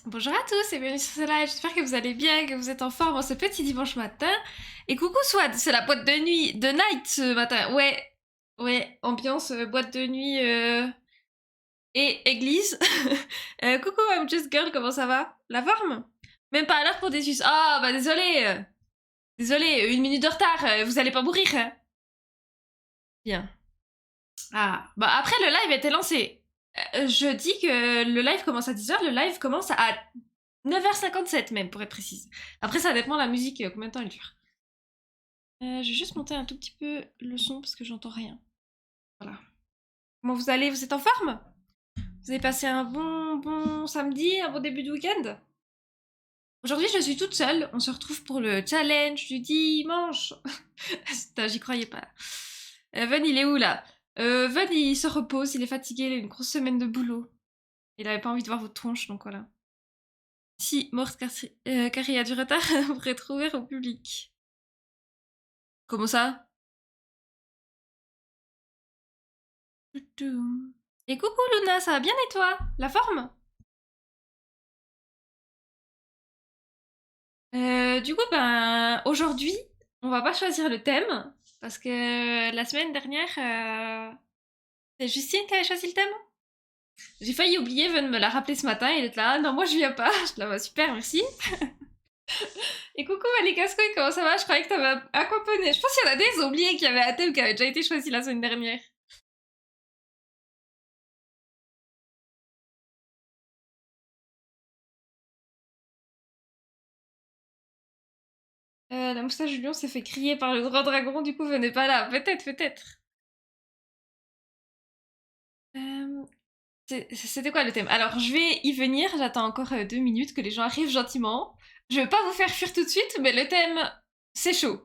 Bonjour à tous et bienvenue sur ce live, j'espère que vous allez bien, que vous êtes en forme en ce petit dimanche matin. Et coucou Swad, c'est la boîte de nuit de Night ce matin. Ouais, ambiance boîte de nuit et église. Coucou I'm Just Girl, comment ça va? La forme? Même pas à l'heure pour des Suisses. Ah bah désolé, désolé, une minute de retard, vous allez pas mourir. Hein. Bien. Ah, bah après le live était lancé. Je dis que le live commence à 10h, le live commence à 9h57 même, pour être précise. Après, ça dépend de la musique, combien de temps elle dure. Je vais juste monter un tout petit peu le son parce que j'entends rien. Voilà. Comment vous allez? Vous êtes en forme? Vous avez passé un bon samedi, un bon début de week-end? Aujourd'hui, je suis toute seule. On se retrouve pour le challenge du dimanche. Putain, j'y croyais pas. Ven, il est où là? Ven, il se repose, il est fatigué, il a une grosse semaine de boulot. Il avait pas envie de voir votre tronche, donc voilà. Si, morte car il y a du retard pour être ouvert au public. Comment ça? Et coucou Luna, ça va bien et toi? La forme? Du coup, ben, aujourd'hui, on va pas choisir le thème, parce que la semaine dernière, c'est Justine qui avait choisi le thème. J'ai failli oublier, Ven me l'a rappelé ce matin, il est là, ah, non, moi je viens pas. Je te la vois, super, merci. Et coucou les casse-couilles, comment ça va? Je croyais que t'avais aquaponé. Je pense qu'il y en a des, ils ont oublié qu'il y avait un thème qui avait déjà été choisi la semaine dernière. La moustache du lion s'est fait crier par le grand dragon, du coup venez pas là. Peut-être, peut-être. Euh, C'était quoi le thème? Alors, je vais y venir, j'attends encore 2 minutes que les gens arrivent gentiment. Je vais pas vous faire fuir tout de suite, mais le thème, c'est chaud.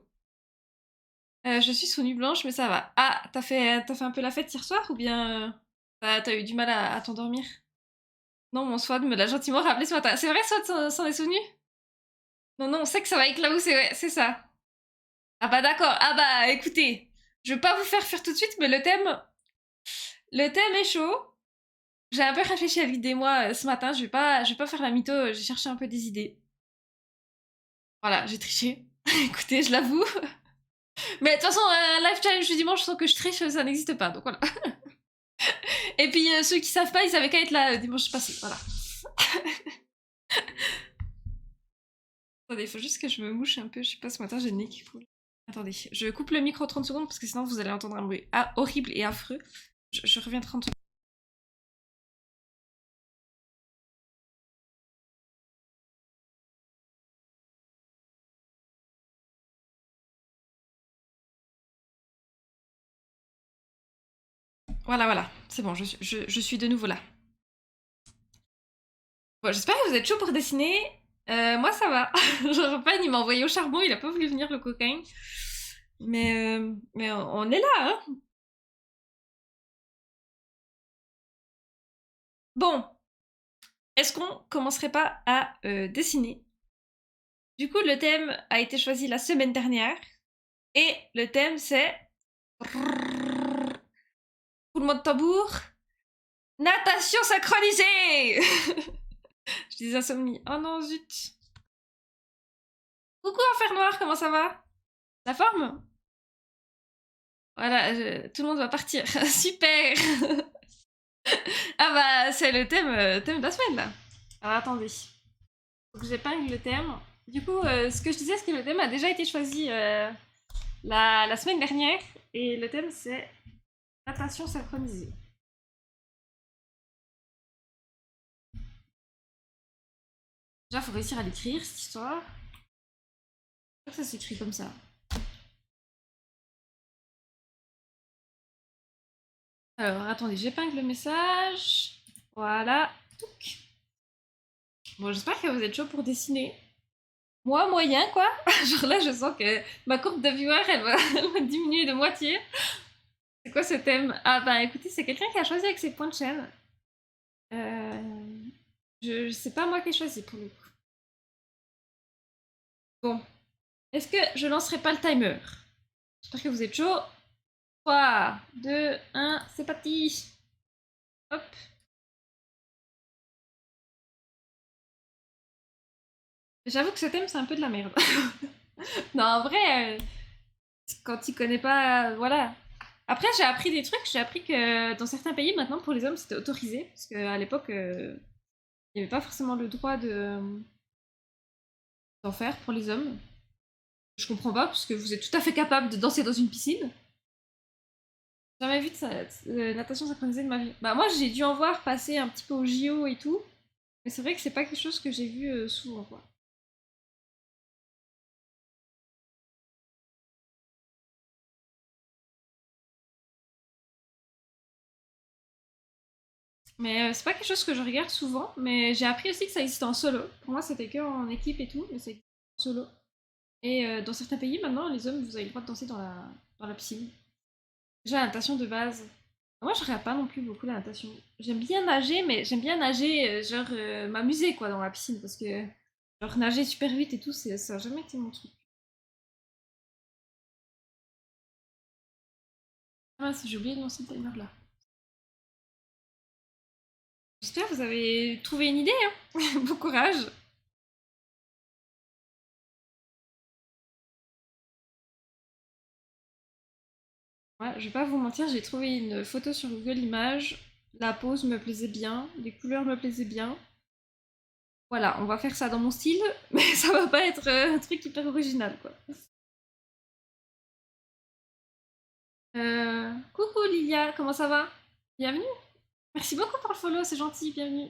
Je suis sous nuit blanche, mais ça va. Ah, t'as fait un peu la fête hier soir ou bien t'as eu du mal à t'endormir? Non, mon Swad me l'a gentiment rappelé ce matin. C'est vrai, Swad s'en est souvenu? Non, non, on sait que ça va avec là où c'est ça. Ah bah d'accord, ah bah écoutez, je vais pas vous faire fuir tout de suite, mais le thème est chaud. J'ai un peu réfléchi à l'idée moi ce matin, je vais pas faire la mytho, j'ai cherché un peu des idées. Voilà, j'ai triché. Écoutez, je l'avoue. Mais de toute façon, un live challenge du dimanche sans que je triche, ça n'existe pas, donc voilà. Et puis ceux qui savent pas, ils savaient qu'à être là dimanche passé, voilà. Attendez, il faut juste que je me mouche un peu, je sais pas, ce matin j'ai le nez qui coule. Attendez, je coupe le micro 30 secondes parce que sinon vous allez entendre un bruit horrible et affreux. Je reviens 30 secondes. Voilà, c'est bon, je suis de nouveau là. Bon, j'espère que vous êtes chaud pour dessiner. Moi, ça va. Genre, pas, il m'a envoyé au charbon, il a pas voulu venir le cocaïne. Mais on est là, hein. Bon, est-ce qu'on commencerait pas à dessiner? Du coup, le thème a été choisi la semaine dernière. Et le thème, c'est... Roulement de tambour. Natation synchronisée. Je dis insomnie. Oh non, zut. Coucou, Enfer Noir, comment ça va? La forme? Voilà, tout le monde va partir. Super. Ah bah, c'est le thème de la semaine, là. Alors, attendez. Faut que j'épingle le thème. Du coup, ce que je disais, c'est que le thème a déjà été choisi la semaine dernière. Et le thème, c'est natation synchronisée. Déjà, faut réussir à l'écrire, cette histoire. Je crois que ça s'écrit comme ça. Alors, attendez, j'épingle le message. Voilà. Touc. Bon, j'espère que vous êtes chaud pour dessiner. Moi, moyen, quoi. Genre là, je sens que ma courbe de viewer, elle va diminuer de moitié. C'est quoi ce thème? Ah bah écoutez, c'est quelqu'un qui a choisi avec ses points de chaîne. Euh, je sais pas moi qui ai choisi pour le coup. Bon, est-ce que je lancerai pas le timer? J'espère que vous êtes chaud. 3, 2, 1, c'est parti. Hop. J'avoue que ce thème, c'est un peu de la merde. Non, en vrai, quand tu connais pas, voilà. Après, j'ai appris des trucs. J'ai appris que dans certains pays, maintenant, pour les hommes, c'était autorisé. Parce qu'à l'époque, il n'y avait pas forcément le droit d'en faire pour les hommes. Je comprends pas, parce que vous êtes tout à fait capable de danser dans une piscine. J'ai jamais vu de natation synchronisée de ma vie. Bah, moi, j'ai dû en voir passer un petit peu au JO et tout. Mais c'est vrai que c'est pas quelque chose que j'ai vu souvent, quoi. Mais c'est pas quelque chose que je regarde souvent. Mais j'ai appris aussi que ça existait en solo. Pour moi, c'était que en équipe et tout, mais c'est en solo. Et dans certains pays, maintenant, les hommes, vous avez le droit de danser dans la piscine. Déjà, la natation de base. Moi, je regarde pas non plus beaucoup la natation. J'aime bien nager, mais j'aime bien nager, genre m'amuser quoi dans la piscine parce que genre nager super vite et tout, ça a jamais été mon truc. Ah mince, j'ai oublié de lancer le timer là. J'espère que vous avez trouvé une idée, hein. Bon courage. Ouais, je vais pas vous mentir, j'ai trouvé une photo sur Google Images. La pose me plaisait bien, les couleurs me plaisaient bien. Voilà, on va faire ça dans mon style, mais ça va pas être un truc hyper original quoi. Coucou Lilia, comment ça va? Bienvenue. Merci beaucoup pour le follow, c'est gentil, bienvenue.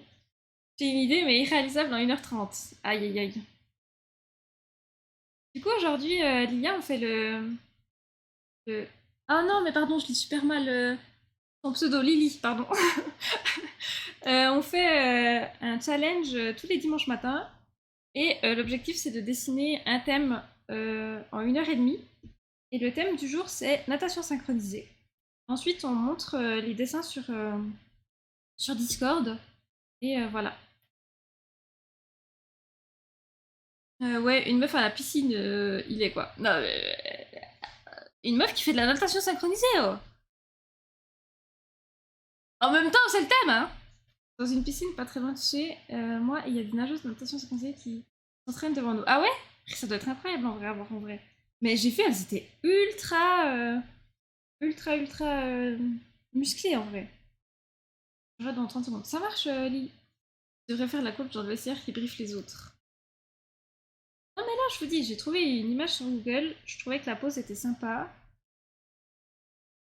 J'ai une idée, mais irréalisable dans 1h30. Aïe aïe aïe. Du coup, aujourd'hui, Lilia, on fait le- Ah non, mais pardon, je lis super mal son pseudo, Lily, pardon. On fait un challenge tous les dimanches matins. Et l'objectif, c'est de dessiner un thème en 1h30. Et le thème du jour, c'est natation synchronisée. Ensuite, on montre les dessins sur Discord. Et voilà. Ouais, une meuf à la piscine, il est quoi. Non, une meuf qui fait de la natation synchronisée, oh. En même temps, c'est le thème, hein. Dans une piscine pas très loin de chez moi, il y a des nageuses de natation synchronisée qui s'entraînent devant nous. Ah ouais? Ça doit être incroyable en vrai à voir en vrai. Mais j'ai vu, elles étaient ultra musclées en vrai. Je regarde dans 30 secondes. Ça marche, Lee. Je devrais faire la coupe dans le vestiaire qui briefe les autres. Non mais là, je vous dis, j'ai trouvé une image sur Google. Je trouvais que la pose était sympa.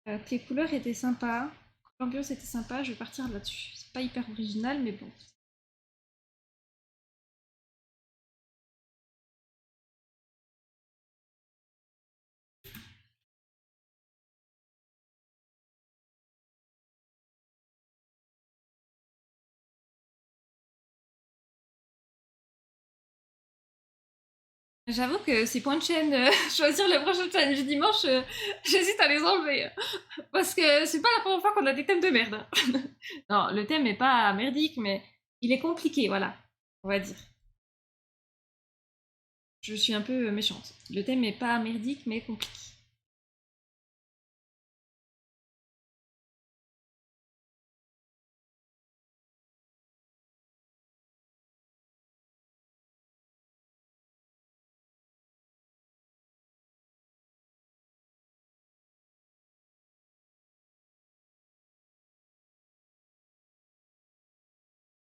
Que les couleurs étaient sympas. L'ambiance était sympa. Je vais partir là-dessus. C'est pas hyper original, mais bon. J'avoue que ces points de chaîne, choisir le prochain challenge du dimanche, j'hésite à les enlever. Parce que c'est pas la première fois qu'on a des thèmes de merde, hein. Non, le thème est pas merdique, mais il est compliqué, voilà. On va dire. Je suis un peu méchante. Le thème est pas merdique, mais compliqué.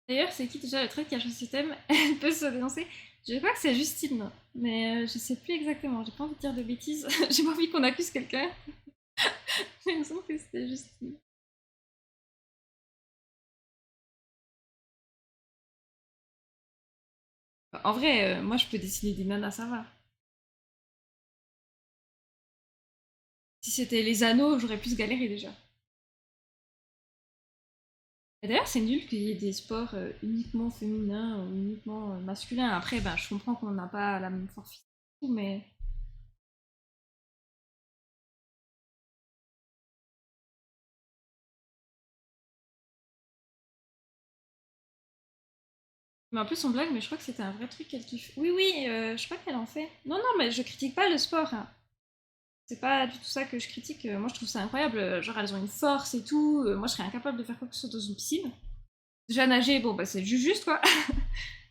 D'ailleurs, c'est qui déjà le trait qui a choisi ce thème? Elle peut se dénoncer. Je crois que c'est Justine, mais je sais plus exactement. J'ai pas envie de dire de bêtises. J'ai pas envie qu'on accuse quelqu'un. Mais il me semble que c'était Justine. En vrai, moi je peux dessiner des nanas, ça va. Si c'était les anneaux, j'aurais plus galéré déjà. Et d'ailleurs, c'est nul qu'il y ait des sports uniquement féminins ou uniquement masculins. Après, ben, je comprends qu'on n'a pas la même force physique, mais... Mais en plus, on blague, mais je crois que c'était un vrai truc qu'elle kiffe. Oui, oui, je crois qu'elle en fait. Non, non, mais je critique pas le sport, hein. C'est pas du tout ça que je critique. Moi, je trouve ça incroyable. Genre, elles ont une force et tout. Moi, je serais incapable de faire quoi que ce soit dans une piscine. Déjà, nager, bon, bah, c'est juste, quoi.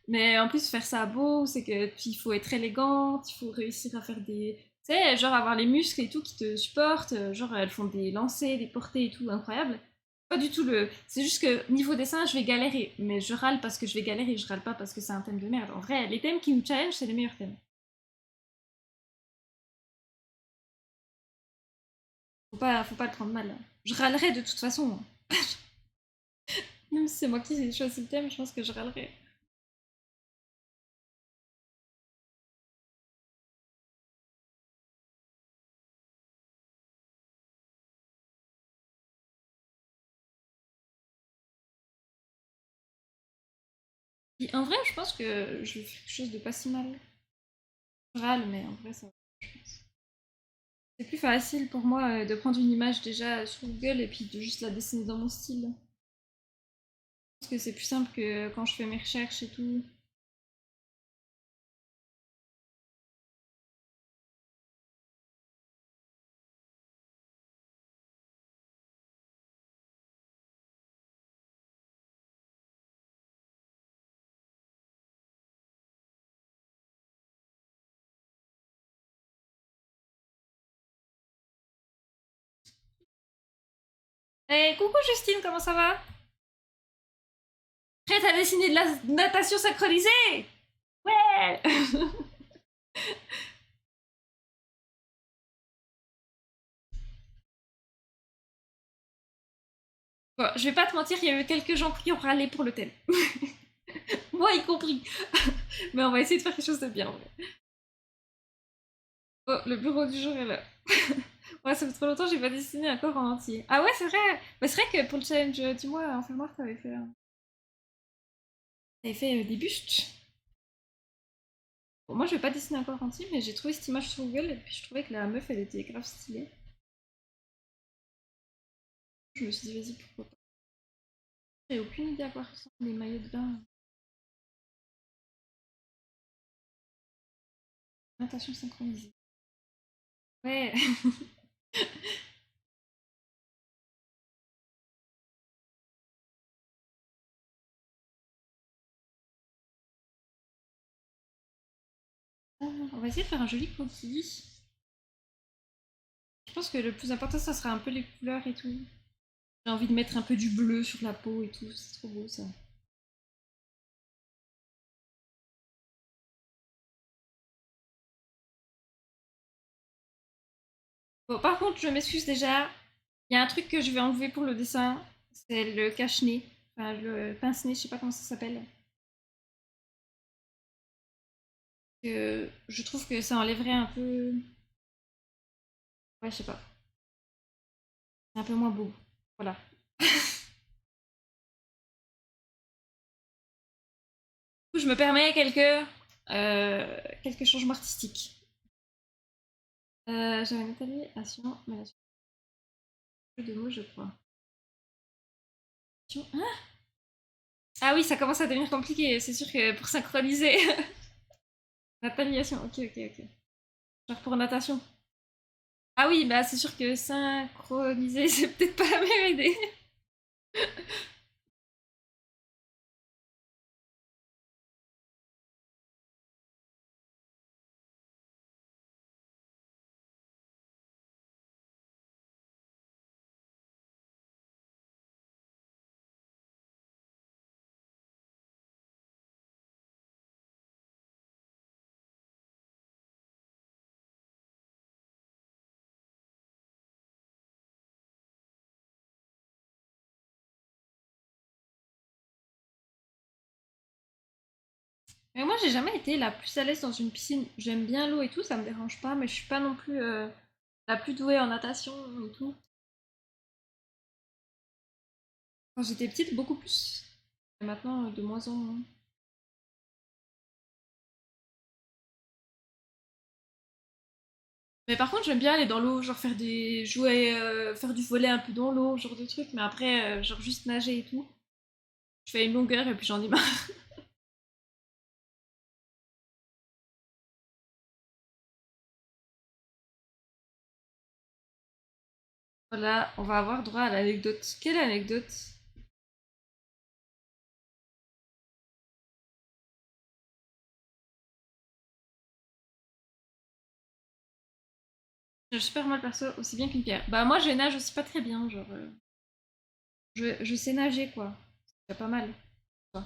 Mais en plus, faire ça beau, c'est que puis il faut être élégante, il faut réussir à faire des. Tu sais, genre avoir les muscles et tout qui te supportent, genre elles font des lancers, des portées et tout, incroyable. Pas du tout le. C'est juste que niveau dessin, je vais galérer. Mais je râle parce que je vais galérer, je râle pas parce que c'est un thème de merde. En vrai, les thèmes qui nous challenge, c'est les meilleurs thèmes. Faut pas le prendre mal, hein. Je râlerai de toute façon, hein. Même si c'est moi qui ai choisi le thème, je pense que je râlerai. Puis en vrai, je pense que je vais faire quelque chose de pas si mal. Je râle, mais en vrai, ça va, je pense. C'est plus facile pour moi de prendre une image déjà sur Google et puis de juste la dessiner dans mon style. Je pense que c'est plus simple que quand je fais mes recherches et tout. Eh, coucou Justine, comment ça va? Prête à dessiner de la natation synchronisée? Ouais. Bon, je vais pas te mentir, il y a eu quelques gens qui ont râlé pour le thème. Moi y compris. Mais on va essayer de faire quelque chose de bien. Ouais. Oh, le bureau du jour est là. Ouais, ça fait trop longtemps que j'ai pas dessiné un corps en entier. Ah ouais, c'est vrai. Bah, c'est vrai que pour le challenge du mois en février, t'avais fait des bustes. Bon, moi, je vais pas dessiner un corps entier, mais j'ai trouvé cette image sur Google et puis je trouvais que la meuf, elle était grave stylée. Je me suis dit, vas-y, pourquoi pas. J'ai aucune idée à quoi ressemblent les maillots de bain. Natation synchronisée. Ouais. On va essayer de faire un joli croquis. Je pense que le plus important, ça sera un peu les couleurs et tout. J'ai envie de mettre un peu du bleu sur la peau et tout. C'est trop beau ça. Bon, par contre, je m'excuse déjà. Il y a un truc que je vais enlever pour le dessin. C'est le cache-nez. Enfin, le pince-nez, je sais pas comment ça s'appelle. Je trouve que ça enlèverait un peu. Ouais, je sais pas. C'est un peu moins beau. Voilà. Du coup, je me permets quelques changements artistiques. J'avais Nathalie, Assion, mais la suite de mots, je crois. Hein. Ah oui, ça commence à devenir compliqué. C'est sûr que pour synchroniser. Nathalie, Assion, ok, ok, ok. Genre pour natation. Ah oui, bah c'est sûr que synchroniser, c'est peut-être pas la meilleure idée. Mais moi, j'ai jamais été la plus à l'aise dans une piscine. J'aime bien l'eau et tout, ça me dérange pas, mais je suis pas non plus la plus douée en natation et tout. Quand j'étais petite, beaucoup plus. Et maintenant, de moins en moins. Mais par contre, j'aime bien aller dans l'eau, genre faire des jouets, faire du volet un peu dans l'eau, genre de trucs, mais après, genre juste nager et tout. Je fais une longueur et puis j'en ai marre. Voilà, on va avoir droit à l'anecdote. Quelle anecdote? Je nage super mal perso, aussi bien qu'une pierre. Bah moi je nage aussi pas très bien, genre je sais nager quoi. C'est pas mal. Quoi.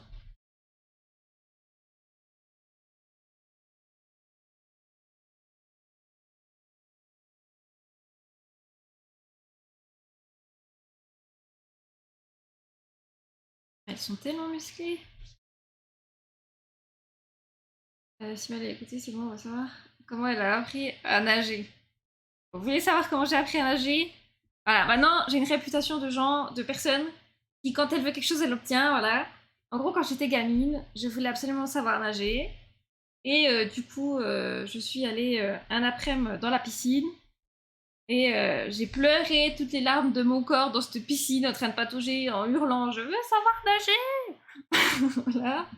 Elles sont tellement musclées. Si elle est écoutée, c'est bon, on va savoir comment elle a appris à nager. Vous voulez savoir comment j'ai appris à nager? Voilà, maintenant j'ai une réputation de gens, de personnes qui quand elle veut quelque chose, elle l'obtient, voilà. En gros, quand j'étais gamine, je voulais absolument savoir nager. Et du coup, je suis allée un après-midi dans la piscine. Et j'ai pleuré toutes les larmes de mon corps dans cette piscine en train de patauger en hurlant je veux savoir nager. Voilà.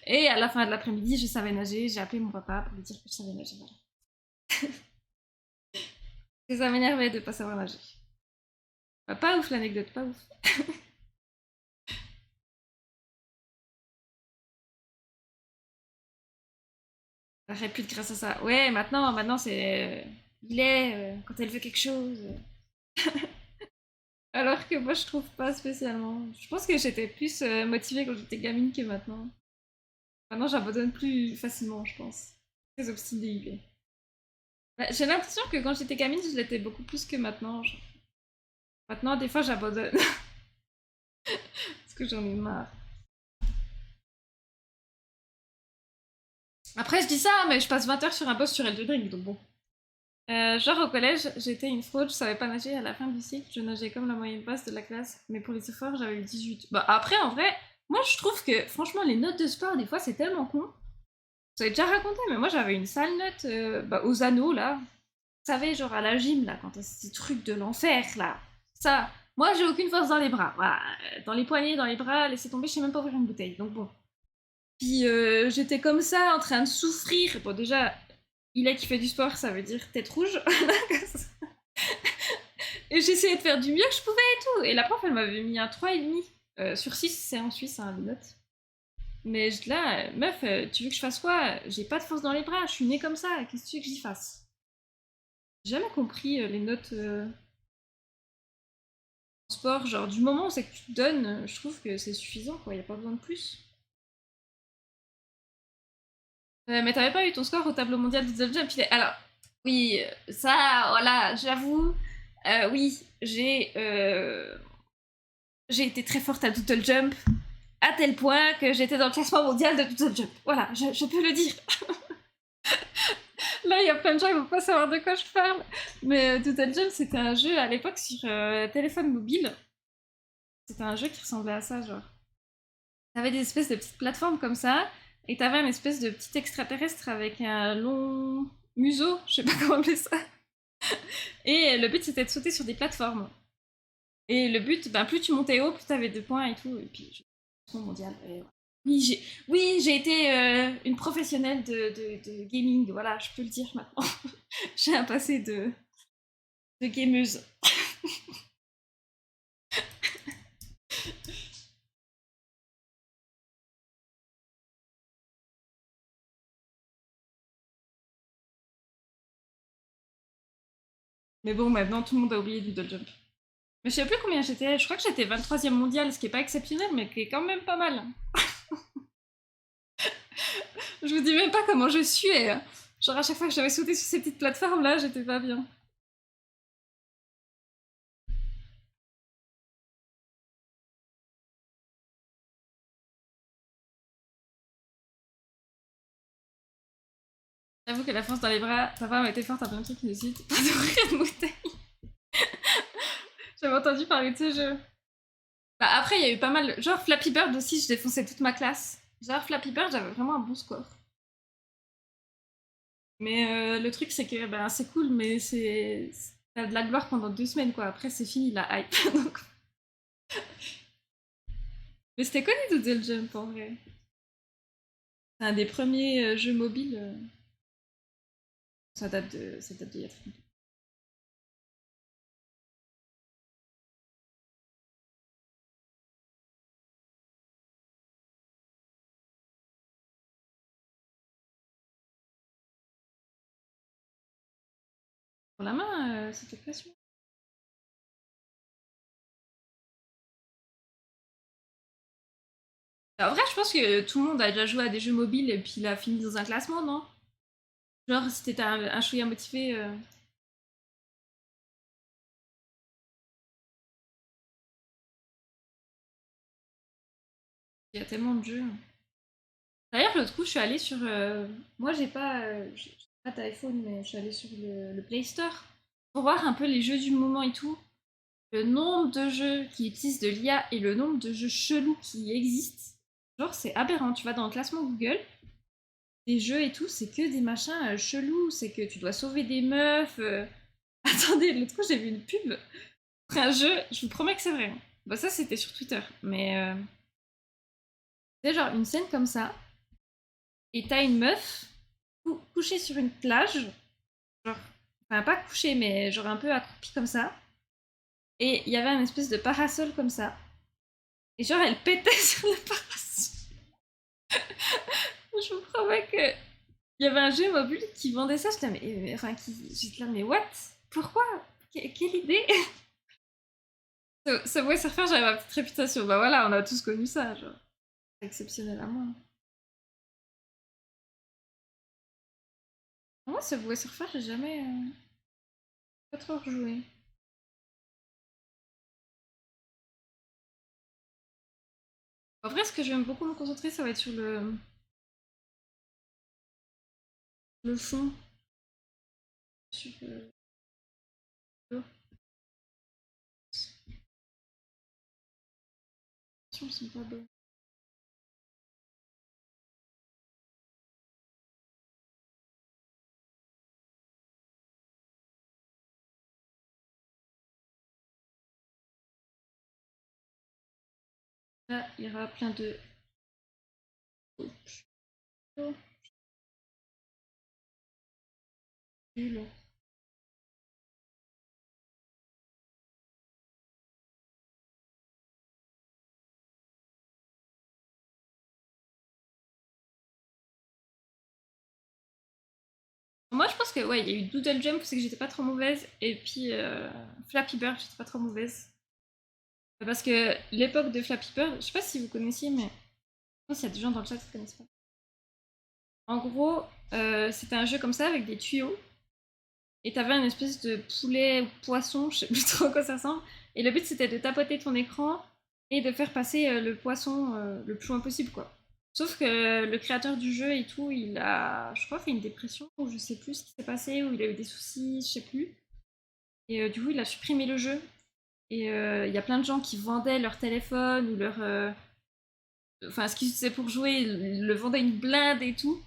Et à la fin de l'après-midi, je savais nager. J'ai appelé mon papa pour lui dire que je savais nager. Voilà. Et ça m'énervait de pas savoir nager. Bah, pas ouf l'anecdote, pas ouf. Ça répute grâce à ça. Ouais, maintenant c'est. Il est quand elle veut quelque chose. Alors que moi je trouve pas spécialement. Je pense que j'étais plus motivée quand j'étais gamine que maintenant. Maintenant j'abandonne plus facilement, je pense. Très obstiné il est. Bah, j'ai l'impression que quand j'étais gamine, je l'étais beaucoup plus que maintenant. Genre. Maintenant, des fois, j'abandonne parce que j'en ai marre. Après, je dis ça, mais je passe 20 heures sur un boss sur Elden Ring, donc bon. Genre au collège, j'étais une fraude, je savais pas nager à la fin du cycle, je nageais comme la moyenne basse de la classe, mais pour les efforts, j'avais eu 18. Bah après, en vrai, moi je trouve que franchement, les notes de sport, des fois, c'est tellement con. Vous avez déjà raconté, mais moi j'avais une sale note bah, aux anneaux là. Vous savez, genre à la gym là, quand t'as ces trucs de l'enfer là. Ça, moi j'ai aucune force dans les bras. Voilà. Dans les poignets, dans les bras, laissez tomber, je sais même pas ouvrir une bouteille. Donc bon. Puis j'étais comme ça en train de souffrir. Bon, déjà, il a qui fait du sport, ça veut dire tête rouge. Et j'essayais de faire du mieux que je pouvais et tout. Et la prof, elle m'avait mis un 3,5 sur 6, c'est en Suisse, hein, les notes. Mais là, meuf, tu veux que je fasse quoi? J'ai pas de force dans les bras, je suis née comme ça, qu'est-ce que tu veux que j'y fasse? J'ai jamais compris les notes en sport, genre du moment où c'est que tu te donnes, je trouve que c'est suffisant, quoi, y a pas besoin de plus. Mais t'avais pas eu ton score au tableau mondial de double jump, alors, oui, ça, voilà, j'avoue, oui, j'ai été très forte à double jump, à tel point que j'étais dans le classement mondial de double jump. Voilà, je peux le dire. Là, il y a plein de gens qui vont pas savoir de quoi je parle. Mais Doodle Jump, c'était un jeu à l'époque sur téléphone mobile. C'était un jeu qui ressemblait à ça, genre. T'avais des espèces de petites plateformes comme ça, et t'avais une espèce de petit extraterrestre avec un long museau, je sais pas comment appeler ça. Et le but c'était de sauter sur des plateformes. Et le but, ben, plus tu montais haut, plus t'avais de points et tout. Et puis, mondial. Et voilà. Oui, j'ai été une professionnelle de gaming, voilà, je peux le dire maintenant. J'ai un passé de gameuse. Mais bon, maintenant tout le monde a oublié Doodle Jump. Mais je sais plus combien j'étais, je crois que j'étais 23e mondial, ce qui est pas exceptionnel, mais qui est quand même pas mal. Je vous dis même pas comment je suais. Hein. Genre à chaque fois que j'avais sauté sur ces petites plateformes là, j'étais pas bien. J'avoue que la force dans les bras, ta femme était forte à plein de trucs inutiles. Pas d'ouvrir une bouteille. J'avais entendu parler de ce jeu. Bah après, il y a eu pas mal. Genre Flappy Bird aussi, je défonçais toute ma classe. Genre Flappy Bird, j'avais vraiment un bon score. Mais le truc, c'est que ben, c'est cool, mais c'est. T'as de la gloire pendant 2 semaines, quoi. Après, c'est fini la hype. Donc... Mais c'était connu Doodle Jump en vrai. C'est un des premiers jeux mobiles. Ça date d'il y a très longtemps. Pour la main, c'était pression. En vrai, je pense que tout le monde a déjà joué à des jeux mobiles et puis il a fini dans un classement, non? Genre, si t'étais un chouïa motivé. Il y a tellement de jeux. D'ailleurs, l'autre coup, je suis allée sur. Moi, j'ai pas d'iPhone, mais je suis allée sur le Play Store pour voir un peu les jeux du moment et tout. Le nombre de jeux qui utilisent de l'IA et le nombre de jeux chelous qui existent. Genre, c'est aberrant. Tu vas dans le classement Google, des jeux et tout, c'est que des machins chelous. C'est que tu dois sauver des meufs. Attendez, l'autre coup, j'ai vu une pub pour un jeu. Je vous promets que c'est vrai. Bah, ça, c'était sur Twitter. Mais c'est genre une scène comme ça. Et t'as une meuf couchée sur une plage, genre, enfin pas couchée, mais genre un peu accroupie comme ça. Et il y avait un espèce de parasol comme ça. Et genre, elle pétait sur le parasol. Je vous promets que il y avait un jeu mobile qui vendait ça. J'étais là, enfin, j'étais là, mais what? Pourquoi? Quelle idée? Subway Surfer, j'avais ma petite réputation. Bah voilà, on a tous connu ça, genre. Exceptionnel à moi. Moi, Subway Surfer, j'ai jamais pas trop rejoué. En vrai, ce que je vais beaucoup me concentrer, ça va être sur le fond. Sur le... Ils sont pas bonnes. Là, il y aura plein de... bulles. Moi, je pense que ouais, il y a eu Doodle Jump, c'est que j'étais pas trop mauvaise, et puis Flappy Bird, j'étais pas trop mauvaise. Parce que l'époque de Flappy Bird, je sais pas si vous connaissiez, mais je pense qu'il y a des gens dans le chat qui connaissent pas. En gros, c'était un jeu comme ça avec des tuyaux, et t'avais un espèce de poulet ou poisson, je sais plus trop à quoi ça ressemble, et le but c'était de tapoter ton écran et de faire passer le poisson le plus loin possible, quoi. Sauf que le créateur du jeu et tout, il a, je crois, fait une dépression, ou je sais plus ce qui s'est passé, ou il a eu des soucis, je sais plus. Et du coup, il a supprimé le jeu. Et il y a plein de gens qui vendaient leur téléphone ou leur. Enfin, ce qu'ils utilisaient pour jouer, ils le vendaient une blinde et tout.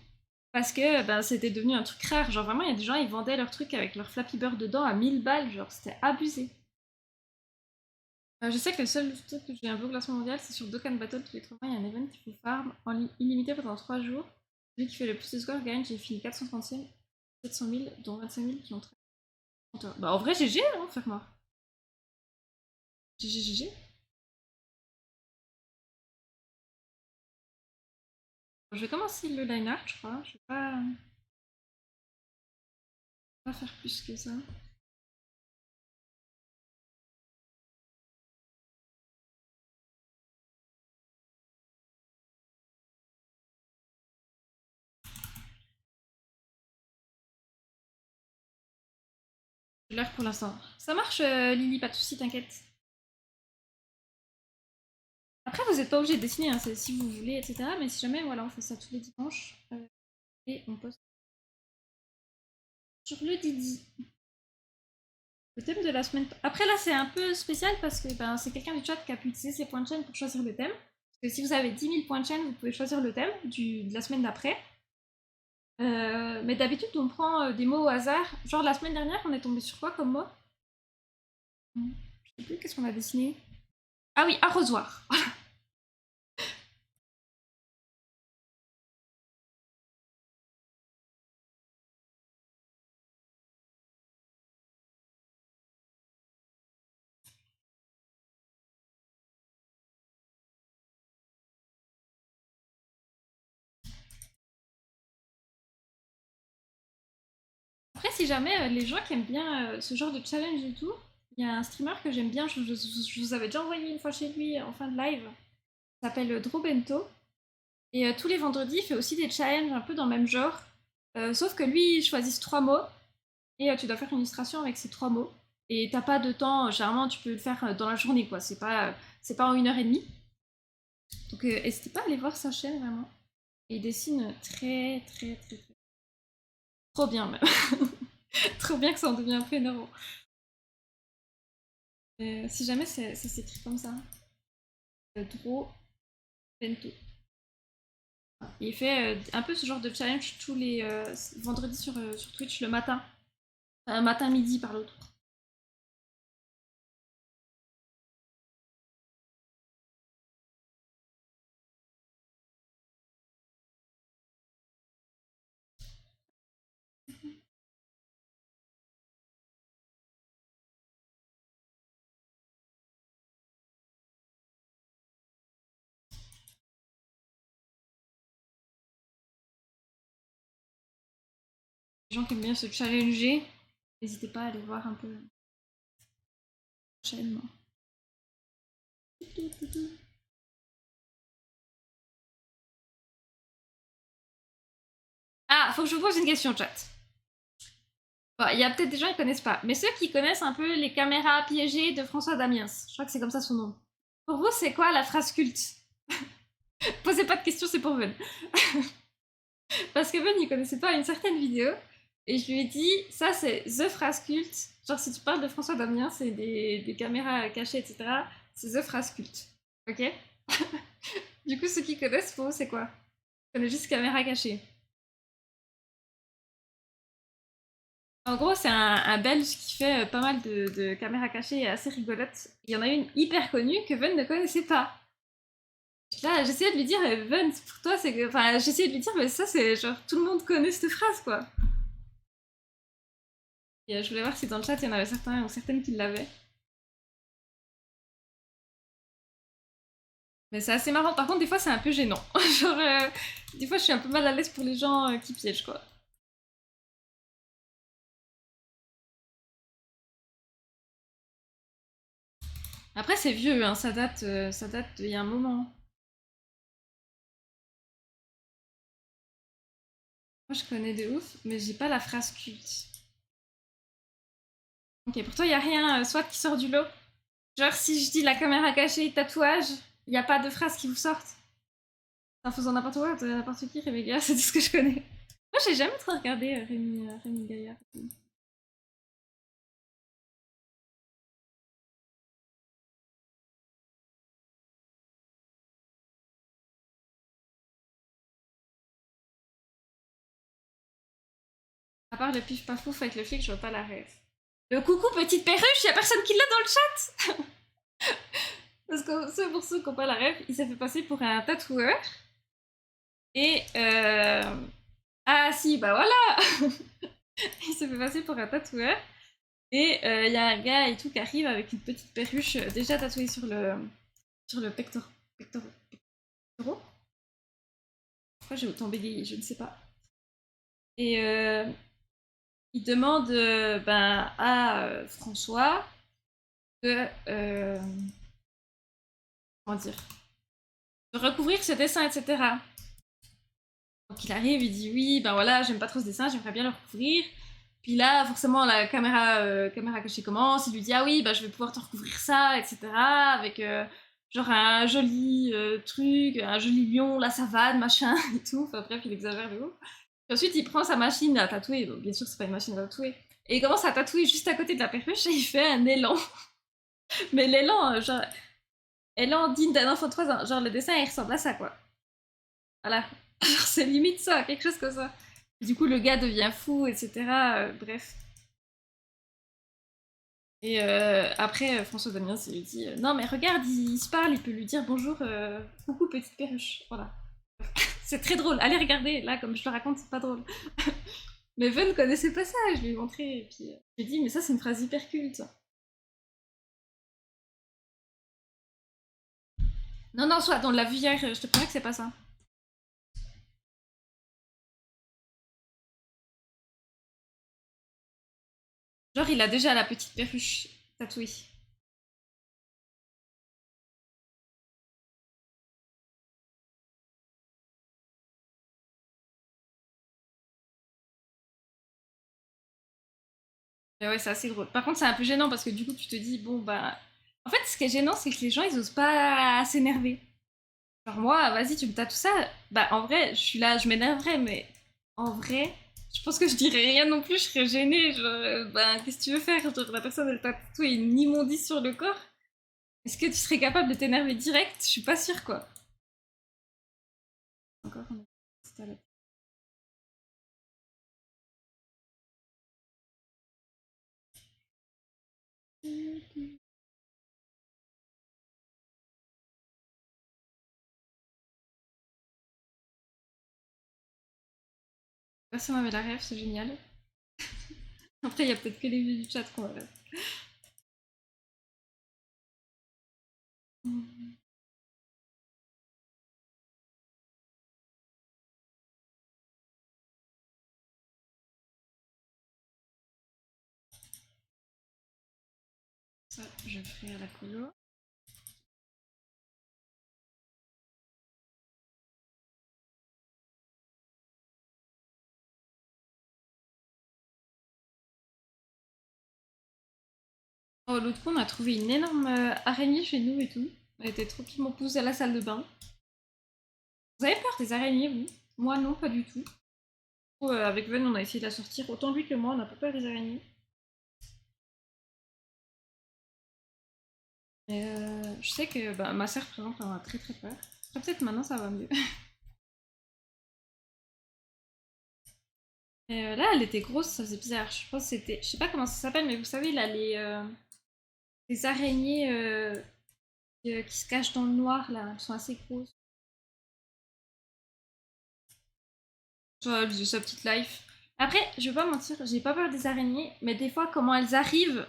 Parce que ben, c'était devenu un truc rare. Genre vraiment, il y a des gens, ils vendaient leur truc avec leur Flappy Bird dedans à 1000 balles. Genre, c'était abusé. Je sais que le seul truc que j'ai un peu au classement mondial, c'est sur Dokkan Battle. Tous les 3 mois, il y a un event qui fait farm en illimité pendant 3 jours. Celui qui fait le plus de scores gagne. J'ai fini 430e, 700 000, dont 25 000 qui ont 30 heures. Bah en vrai, GG, hein, faire moi. GG, GG. Je vais commencer le line-art, je crois. Je vais pas faire plus que ça. J'ai l'heure pour l'instant. Ça marche, Lily, pas de soucis, t'inquiète. Après, vous n'êtes pas obligé de dessiner, hein, si vous voulez, etc. Mais si jamais, voilà, on fait ça tous les dimanches. Et on poste sur le Didi. Le thème de la semaine. Après, là, c'est un peu spécial parce que ben, c'est quelqu'un du chat qui a pu utiliser ses points de chaîne pour choisir le thème. Parce que si vous avez 10 000 points de chaîne, vous pouvez choisir le thème de la semaine d'après. Mais d'habitude, on prend des mots au hasard. Genre, la semaine dernière, on est tombé sur quoi comme mot? Je sais plus, qu'est-ce qu'on a dessiné? Ah oui, arrosoir. Après, si jamais les gens qui aiment bien ce genre de challenge et tout, il y a un streamer que j'aime bien, je vous avais déjà envoyé une fois chez lui en fin de live, il s'appelle Drobento. Et tous les vendredis, il fait aussi des challenges un peu dans le même genre. Sauf que lui, il choisit 3 mots. Et tu dois faire une illustration avec ces 3 mots. Et t'as pas de temps, généralement tu peux le faire dans la journée, quoi. C'est pas en 1 heure et demie. Donc n'hésitez pas à aller voir sa chaîne, vraiment. Et il dessine très, très, très, très. Trop bien, même. Trop bien que ça en devient un peu énervant. Si jamais ça s'écrit comme ça. Draw Bento. Il fait un peu ce genre de challenge tous les vendredis sur Twitch le matin. Matin midi par l'autre. Les gens qui aiment bien se challenger, n'hésitez pas à aller voir un peu prochainement. Ah, faut que je vous pose une question, chat. Bon, il y a peut-être des gens qui connaissent pas, mais ceux qui connaissent un peu les caméras piégées de François Damiens, je crois que c'est comme ça son nom. Pour vous, c'est quoi la phrase culte? Posez pas de questions, c'est pour Ven. Parce que Ven, il connaissait pas une certaine vidéo, et je lui ai dit, ça c'est the phrase culte. Genre, si tu parles de François Damiens, c'est des caméras cachées, etc., c'est the phrase culte. Ok? Du coup, ceux qui connaissent, pour vous, c'est quoi? Ils connaissent juste caméra cachée. En gros, c'est un Belge qui fait pas mal de caméras cachées assez rigolotes. Il y en a une hyper connue que Ven ne connaissait pas. Là, j'essayais de lui dire, Ven, pour toi, c'est que. Enfin, j'essayais de lui dire, mais ça, c'est genre, tout le monde connaît cette phrase, quoi. Et je voulais voir si dans le chat, il y en avait certains ou certaines qui l'avaient. Mais c'est assez marrant. Par contre, des fois, c'est un peu gênant. Genre, des fois, je suis un peu mal à l'aise pour les gens qui piègent, quoi. Après, c'est vieux, hein, ça date d'il y a un moment. Moi, je connais de ouf, mais j'ai pas la phrase culte. Ok, pour toi, y a rien, soit qui sort du lot. Genre, si je dis la caméra cachée, tatouage, y a pas de phrase qui vous sortent. En faisant n'importe quoi, n'importe qui, Rebecca, c'est tout ce que je connais. Moi, j'ai jamais trop regardé Rémi Gaillard. À part le pif paf pouf avec le flic, je vois pas la rêve. Le coucou petite perruche, y a personne qui l'a dans le chat. Parce que pour ceux qui n'ont pas la rêve, il s'est fait passer pour un tatoueur. Et ah si, bah voilà. Il s'est fait passer pour un tatoueur. Et il y a un gars et tout qui arrive avec une petite perruche déjà tatouée sur le pectoraux. Pourquoi j'ai autant bégayé, je ne sais pas. Et il demande ben, à François de comment dire, de recouvrir ce dessin, etc. Donc il arrive, il dit oui, ben voilà, j'aime pas trop ce dessin, j'aimerais bien le recouvrir. Puis là, forcément, la caméra cachée commence, il lui dit ah oui, bah je vais pouvoir te recouvrir ça, etc. Avec genre un joli truc, un joli lion, la savane, machin et tout. Enfin bref, il exagère de ouf. Puis ensuite, il prend sa machine à tatouer, donc bien sûr, c'est pas une machine à tatouer. Et il commence à tatouer juste à côté de la perruche et il fait un élan. Mais l'élan, genre, élan digne d'un enfant de 3 ans. Genre, le dessin, il ressemble à ça, quoi. Voilà. Genre, c'est limite ça, quelque chose comme ça. Du coup, le gars devient fou, etc. Bref. Et après, François Damiens, il lui dit non, mais regarde, il se parle, il peut lui dire bonjour, coucou petite perruche. Voilà. C'est très drôle. Allez regarder. Là, comme je le raconte, c'est pas drôle. Mais Ven ne connaissait pas ça. Je lui ai montré. Et puis, je lui ai dit, mais ça, c'est une phrase hyper culte. Non, non, soit, on l'a vu hier. Je te promets que c'est pas ça. Genre, il a déjà la petite perruche tatouée. Mais ouais, c'est assez drôle. Par contre, c'est un peu gênant parce que du coup, tu te dis, bon, bah. En fait, ce qui est gênant, c'est que les gens, ils osent pas s'énerver. Genre, moi, vas-y, tu me tatoues ça. Bah, en vrai, je suis là, je m'énerverais, mais en vrai, je pense que je dirais rien non plus, je serais gênée. Genre, bah, qu'est-ce que tu veux faire? Genre, la personne, elle t'a tatoué une immondice sur le corps. Est-ce que tu serais capable de t'énerver direct? Je suis pas sûre, quoi. Encore, on a- Personne n'avait la rêve, c'est génial. Après, il y a peut-être que les vieux du chat qu'on va. Ça, je ferai à la colo. Oh, l'autre fois, on a trouvé une énorme araignée chez nous et tout. Elle était tranquillement posée à la salle de bain. Vous avez peur des araignées, vous? Moi, non, pas du tout. Avec Ven, on a essayé de la sortir. Autant lui que moi, on n'a pas peur des araignées. Et je sais que bah, ma sœur, par exemple, en a très très peur. Après, peut-être maintenant, ça va mieux. Et là, elle était grosse, ça faisait bizarre. Je pense que c'était. Je sais pas comment ça s'appelle, mais vous savez, là, les araignées qui se cachent dans le noir, là, elles sont assez grosses. Genre, elle faisait sa petite life. Après, je vais pas mentir, j'ai pas peur des araignées, mais des fois, comment elles arrivent.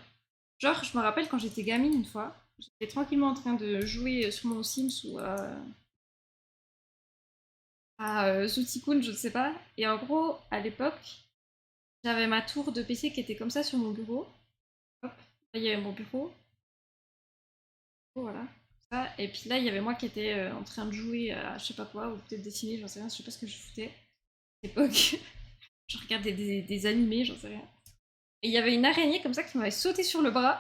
Genre, je me rappelle quand j'étais gamine une fois, j'étais tranquillement en train de jouer sur mon Sims ou à Zootykun, je ne sais pas. Et en gros, à l'époque, j'avais ma tour de PC qui était comme ça sur mon bureau. Hop, là, il y avait mon bureau. Voilà. Ça. Et puis là, il y avait moi qui étais en train de jouer à je sais pas quoi, ou peut-être dessiner, j'en sais rien, je sais pas ce que je foutais à l'époque. Je regardais des animés, j'en sais rien. Et il y avait une araignée comme ça qui m'avait sauté sur le bras.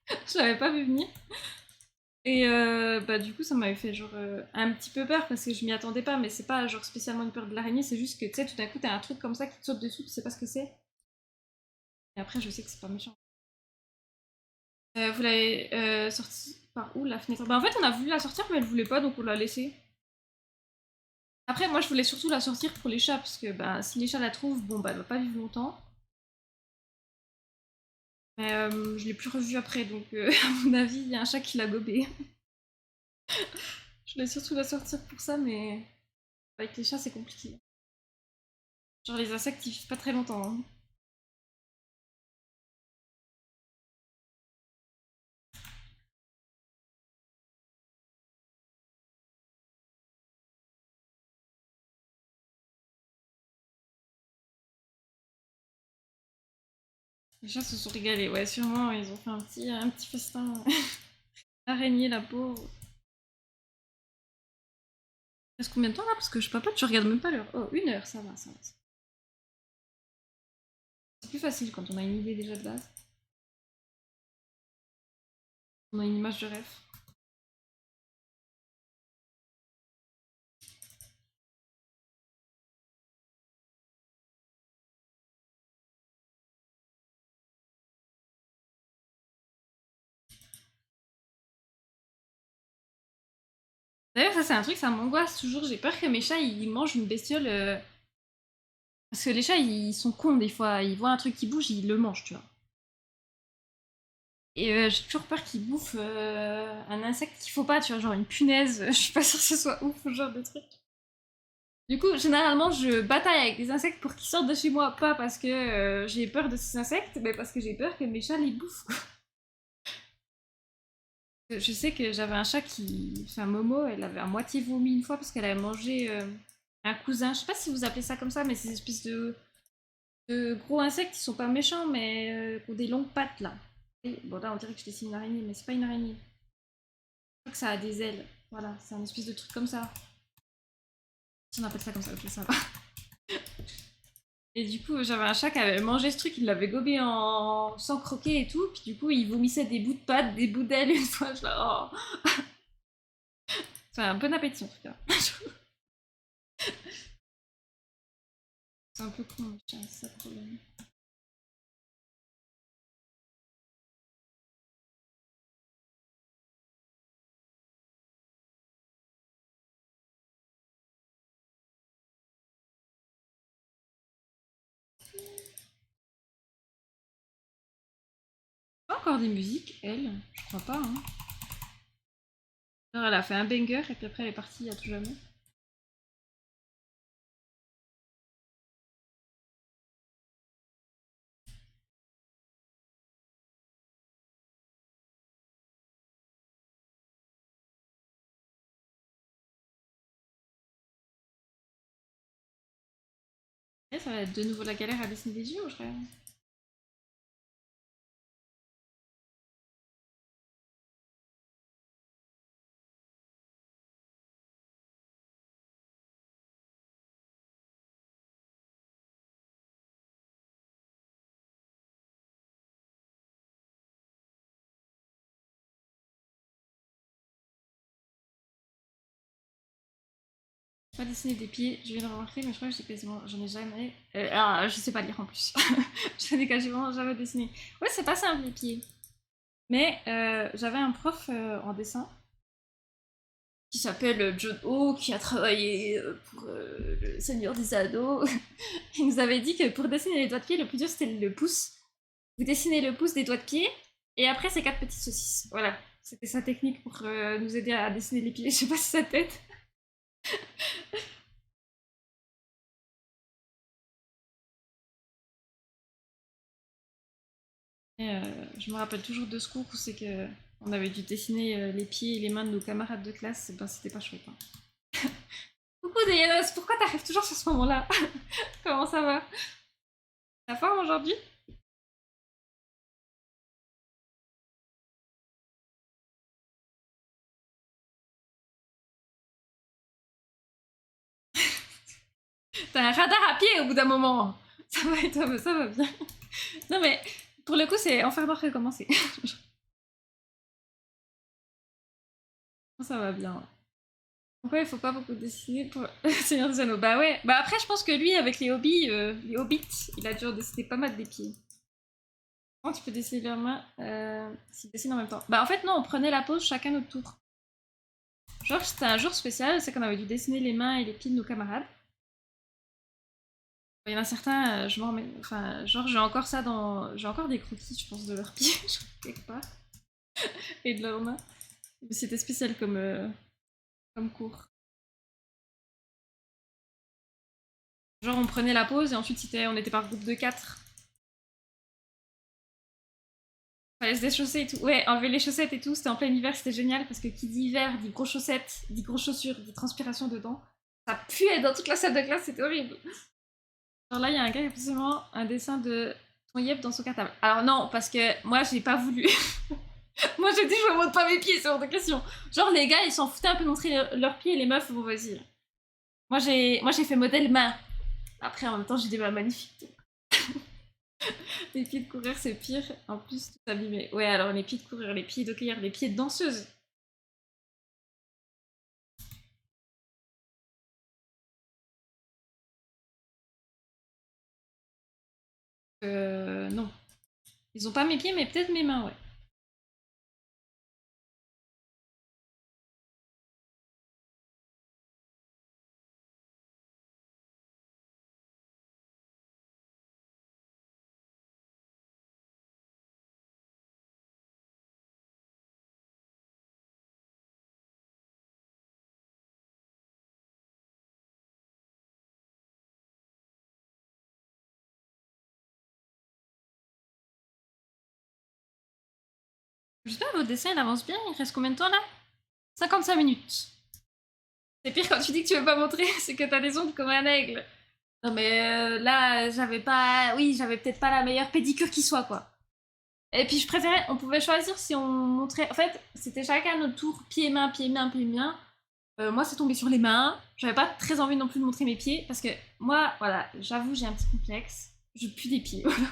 Je l'avais pas vu venir. Et bah du coup ça m'avait fait genre un petit peu peur parce que je m'y attendais pas, mais c'est pas genre spécialement une peur de l'araignée, c'est juste que tu sais tout d'un coup t'as un truc comme ça qui te saute dessus, tu sais pas ce que c'est. Et après je sais que c'est pas méchant. Vous l'avez sortie par où la fenêtre? Bah en fait on a voulu la sortir mais elle voulait pas donc on l'a laissée. Après moi je voulais surtout la sortir pour les chats parce que bah si les chats la trouvent, bon bah elle va pas vivre longtemps. Mais je l'ai plus revue après donc à mon avis il y a un chat qui l'a gobé. Je voulais surtout la sortir pour ça mais avec les chats c'est compliqué. Genre les insectes ils vivent pas très longtemps, hein. Les chats se sont régalés, ouais, sûrement, ils ont fait un petit festin. Araignée, la pauvre. Il reste combien de temps là? Parce que je papote, je regarde même pas l'heure. Oh, 1 heure, ça va, ça va. C'est plus facile quand on a une idée déjà de base. On a une image de rêve. D'ailleurs, ça c'est un truc, ça m'angoisse toujours. J'ai peur que mes chats ils mangent une bestiole. Parce que les chats ils sont cons des fois. Ils voient un truc qui bouge, ils le mangent, tu vois. Et j'ai toujours peur qu'ils bouffent un insecte qu'il faut pas, tu vois, genre une punaise. Je suis pas sûre que ce soit ouf, ce genre de truc. Du coup, généralement, je bataille avec des insectes pour qu'ils sortent de chez moi, pas parce que j'ai peur de ces insectes, mais parce que j'ai peur que mes chats les bouffent. Je sais que j'avais un chat qui, enfin Momo, elle avait à moitié vomi une fois parce qu'elle avait mangé un cousin. Je sais pas si vous appelez ça comme ça, mais ces espèces de De gros insectes qui sont pas méchants, mais qui ont des longues pattes là. Et, bon, là, on dirait que je dessine une araignée, mais c'est pas une araignée. Je crois que ça a des ailes. Voilà, c'est un espèce de truc comme ça. Si on appelle ça comme ça, ok, ça va. Et du coup, j'avais un chat qui avait mangé ce truc, il l'avait gobé en sans croquer et tout, puis du coup, il vomissait des bouts de pâte, des bouts d'ailes une fois. Je là, oh. C'est un bon appétit en tout cas. C'est un peu con, c'est ça le problème. Pas encore des musiques, elle, je crois pas. Hein. Genre, elle a fait un banger et puis après elle est partie à tout jamais. Et ça va être de nouveau la galère à dessiner des yeux, je crois. Pas dessiner des pieds, je viens de remarquer, mais je crois que j'ai quasiment, j'en ai jamais. Alors, je sais pas lire en plus. J'en ai quasiment jamais dessiné. Ouais, c'est pas simple les pieds. Mais j'avais un prof en dessin qui s'appelle John Ho, qui a travaillé pour le Seigneur des Anneaux. Il nous avait dit que pour dessiner les doigts de pied, le plus dur c'était le pouce. Vous dessinez le pouce des doigts de pied, et après c'est quatre petites saucisses. Voilà, c'était sa technique pour nous aider à dessiner les pieds. Je sais pas si ça t'aide. Et, je me rappelle toujours de ce cours où c'est que on avait dû dessiner les pieds et les mains de nos camarades de classe. Et ben c'était pas chouette. Hein. Coucou Dayanos, pourquoi t'arrives toujours sur ce moment-là? Comment ça va? La forme aujourd'hui? T'as un radar à pied au bout d'un moment. Ça va et toi, ça va bien. Non mais pour le coup c'est enfin voir recommencer. Ça va bien. Pourquoi il faut pas beaucoup dessiner pour Seigneur des Anneaux? Bah ouais. Bah après je pense que lui avec les hobbits, il a dû en dessiner pas mal des pieds. Comment tu peux dessiner leurs mains s'ils dessinent en même temps? Bah en fait non, on prenait la pause chacun notre tour. Genre c'était un jour spécial, c'est qu'on avait dû dessiner les mains et les pieds de nos camarades. Il y en a certains, je m'en remets. Enfin, genre, j'ai encore ça dans. J'ai encore des croquis, je pense, de leurs pieds, quelque part. Et de leurs mains. C'était spécial comme cours. Genre, on prenait la pause et ensuite, on était par groupe de 4. Fallait se déchausser et tout. Ouais, enlever les chaussettes et tout, c'était en plein hiver, c'était génial parce que qui dit hiver dit grosses chaussettes, dit grosses chaussures, dit transpiration dedans. Ça puait dans toute la salle de classe, c'était horrible. Genre là, il y a un gars qui a absolument un dessin de ton yep dans son cartable. Alors non, parce que moi, j'ai pas voulu. Moi, j'ai dit, je me montre pas mes pieds, c'est hors de question. Genre, les gars, ils s'en foutaient un peu de montrer leurs pieds et les meufs, bon, vas-y. Moi, j'ai fait modèle main. Après, en même temps, j'ai des mains magnifiques. Les pieds de courir, c'est pire. En plus, tout abîmé. Ouais, alors, les pieds de courir, les pieds de cueillir, les pieds de danseuse. Non. Ils ont pas mes pieds, mais peut-être mes mains, ouais. J'espère que votre dessin, il avance bien. Il reste combien de temps, là? 55 minutes. C'est pire quand tu dis que tu veux pas montrer, c'est que t'as des ongles comme un aigle. Non mais là, j'avais pas... Oui, j'avais peut-être pas la meilleure pédicure qui soit, quoi. Et puis je préférais... On pouvait choisir si on montrait... En fait, c'était chacun notre tour, pied-main, pied-main, pied-main. Moi, c'est tombé sur les mains. J'avais pas très envie non plus de montrer mes pieds, parce que moi, voilà, j'avoue, j'ai un petit complexe. Je pue des pieds, voilà.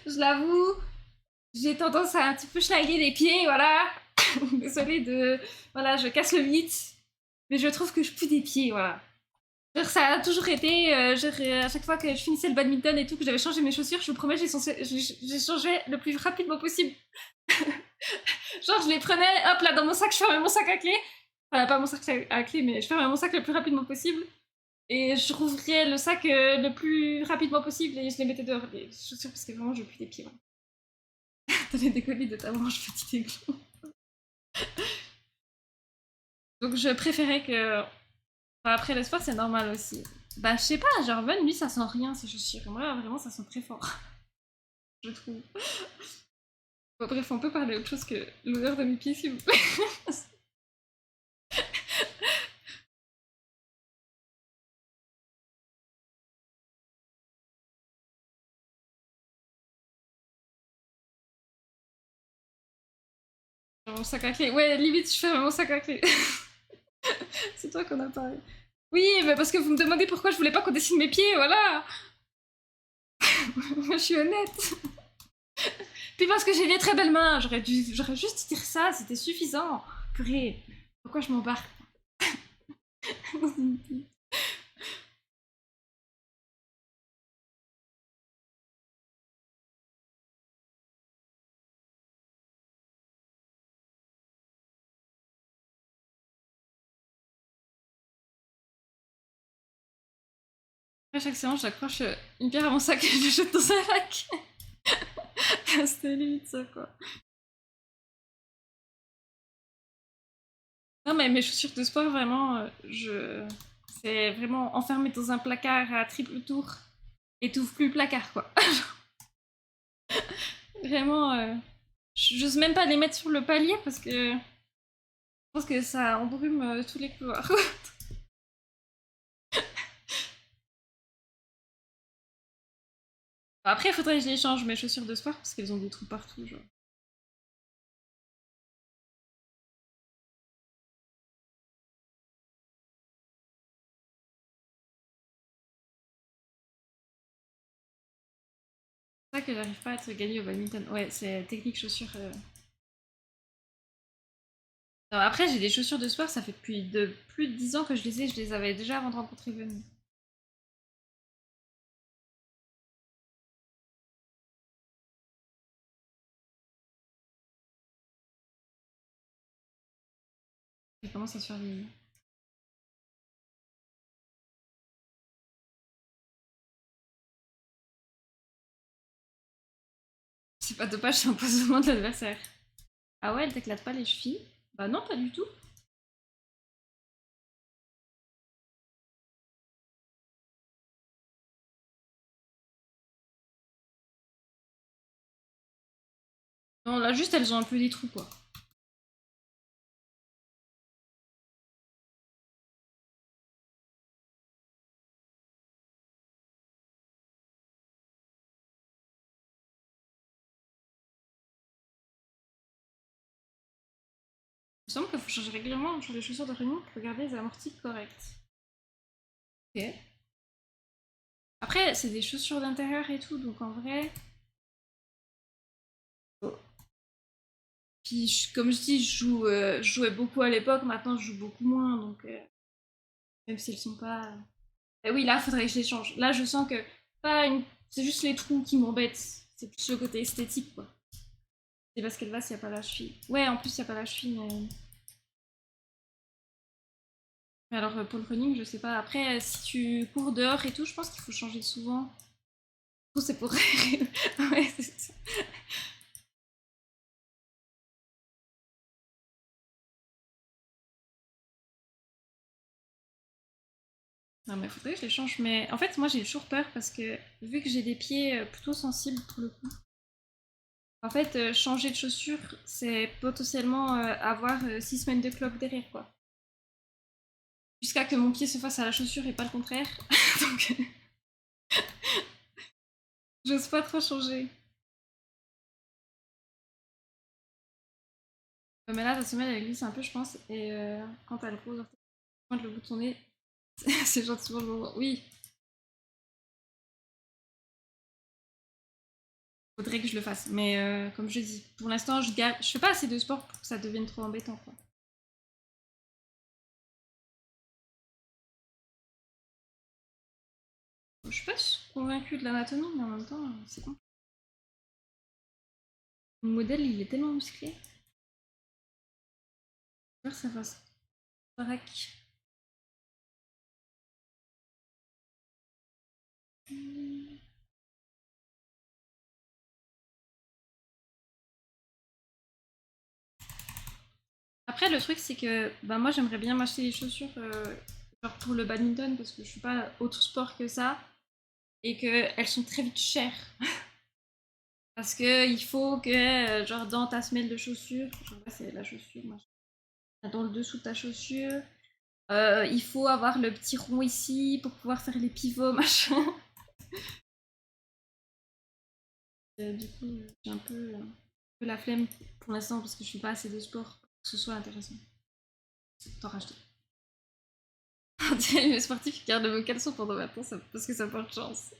Je l'avoue, j'ai tendance à un petit peu schlaguer les pieds, voilà. Désolée de... Voilà, je casse le mythe. Mais je trouve que je pue des pieds, voilà. Genre, ça a toujours été, à chaque fois que je finissais le badminton et tout, que j'avais changé mes chaussures, je vous promets, j'ai changé le plus rapidement possible. Genre, je les prenais, hop là, dans mon sac, je fermais mon sac à clé. Enfin, pas mon sac à clé, mais je fermais mon sac le plus rapidement possible. Et je rouvrais le sac le plus rapidement possible et je les mettais dehors, les chaussures, parce que vraiment, je pue des pieds. T'avais des colis de ta branche, petit aiglon. Donc, je préférais que. Enfin, après, le sport, c'est normal aussi. Bah, je sais pas, genre, Van, lui, ça sent rien, ses chaussures. Moi, vraiment, ça sent très fort, je trouve. Bon, bref, on peut parler autre chose que l'odeur de mes pieds, s'il vous plaît. Mon sac à clé. Ouais, limite, je ferme mon sac à clé. C'est toi qu'on a parlé. Oui, mais parce que vous me demandez pourquoi je voulais pas qu'on dessine mes pieds, voilà. Moi, je suis honnête. Puis parce que j'ai des très belles mains, j'aurais juste dire ça, c'était suffisant. Purée, pourquoi je m'embarque dans une piste. Après chaque séance, j'accroche une pierre à mon sac et je le jette dans un lac. C'était limite ça, quoi. Non, mais mes chaussures de sport, vraiment, c'est vraiment enfermé dans un placard à triple tour et t'ouvres plus le placard, quoi. Vraiment, j'ose même pas les mettre sur le palier parce que je pense que ça embrume tous les couloirs. Après, il faudrait que je les change, mes chaussures de sport, parce qu'elles ont des trous partout, genre. C'est ça que j'arrive pas à te gagner au badminton. Ouais, c'est technique chaussures. Non, après, j'ai des chaussures de sport, ça fait depuis plus de 10 ans que je les ai, je les avais déjà avant de rencontrer Venus. Elles commencent à se faire vieillir. C'est pas dopage, c'est empoisonnement de l'adversaire. Ah ouais, elle t'éclate pas les chevilles? Bah non, pas du tout. Non, là, juste, elles ont un peu des trous, quoi. Il me semble qu'il faut changer régulièrement sur les chaussures de running pour garder les amortis corrects. Ok. Après, c'est des chaussures d'intérieur et tout, donc en vrai. Puis, comme je dis, je jouais beaucoup à l'époque, maintenant je joue beaucoup moins, donc même si elles sont pas. Oui, là, faudrait que je les change. Là, je sens que pas une... c'est juste les trous qui m'embêtent. C'est plus le côté esthétique, quoi. C'est parce qu'elle va s'il n'y a pas la cheville. Ouais, en plus, il n'y a pas la cheville, mais alors, pour le running, je sais pas. Après, si tu cours dehors et tout, je pense qu'il faut changer souvent. Tout, c'est pour. Ouais, c'est ça. Non, mais faudrait que je les change. Mais en fait, moi, j'ai toujours peur parce que vu que j'ai des pieds plutôt sensibles pour le coup, en fait, changer de chaussures, c'est potentiellement avoir 6 semaines de cloque derrière, quoi. Jusqu'à que mon pied se fasse à la chaussure et pas le contraire. Donc, j'ose pas trop changer. Mais là, ta semelle, elle glisse un peu, je pense. Et quand t'as le gros orteil, pointe le bout de ton nez, c'est gentiment le moment. Oui, faudrait que je le fasse. Mais comme je dis, pour l'instant, je fais pas assez de sport pour que ça devienne trop embêtant, quoi. Je suis pas convaincue de l'anatomie, mais en même temps, c'est con. Le modèle, il est tellement musclé. J'espère que ça fasse baraque. Après, le truc, c'est que bah, moi, j'aimerais bien m'acheter des chaussures genre pour le badminton parce que je suis pas autre sport que ça et qu'elles sont très vite chères. Parce que il faut que, genre, dans ta semelle de chaussure, genre là, c'est la chaussure, machin, dans le dessous de ta chaussure, il faut avoir le petit rond ici pour pouvoir faire les pivots, machin. Du coup, j'ai un peu la flemme pour l'instant parce que je fais pas assez de sport pour que ce soit intéressant. T'en racheter. On dirait les sportifs qui gardent vos caleçons pendant 20 ans parce que ça porte chance.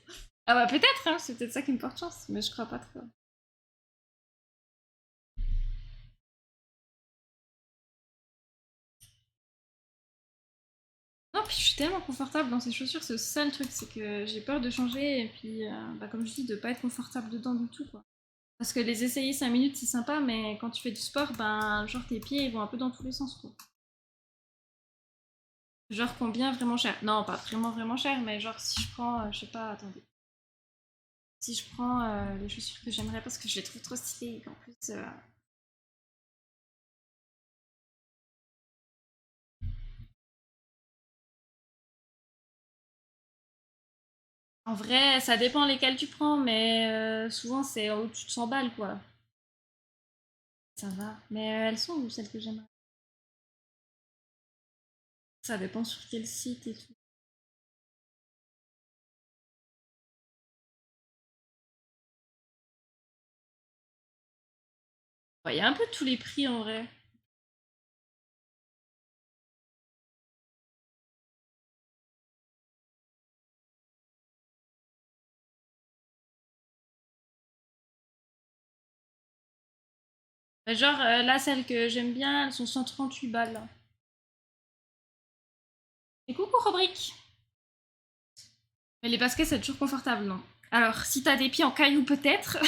Ah bah peut-être, hein, c'est peut-être ça qui me porte chance, mais je crois pas trop. Non, puis je suis tellement confortable dans ces chaussures, c'est aussi ça le truc, c'est que j'ai peur de changer et puis, bah, comme je dis, de pas être confortable dedans du tout, quoi. Parce que les essayer 5 minutes, c'est sympa, mais quand tu fais du sport, ben, genre tes pieds, ils vont un peu dans tous les sens, quoi. Genre combien vraiment cher? Non, pas vraiment vraiment cher, mais genre si je prends, je sais pas, attendez. Si je prends les chaussures que j'aimerais parce que je les trouve trop stylées et qu'en plus, en vrai, ça dépend lesquelles tu prends, mais souvent c'est au-dessus de 100 balles, quoi. Ça va. Mais elles sont où celles que j'aimerais? Ça dépend sur quel site et tout. Il y a un peu de tous les prix en vrai. Bah, genre là, celles que j'aime bien, elles sont 138 balles. Et coucou Robric. Mais les baskets, c'est toujours confortable, non? Alors, si t'as des pieds en caillou, peut-être.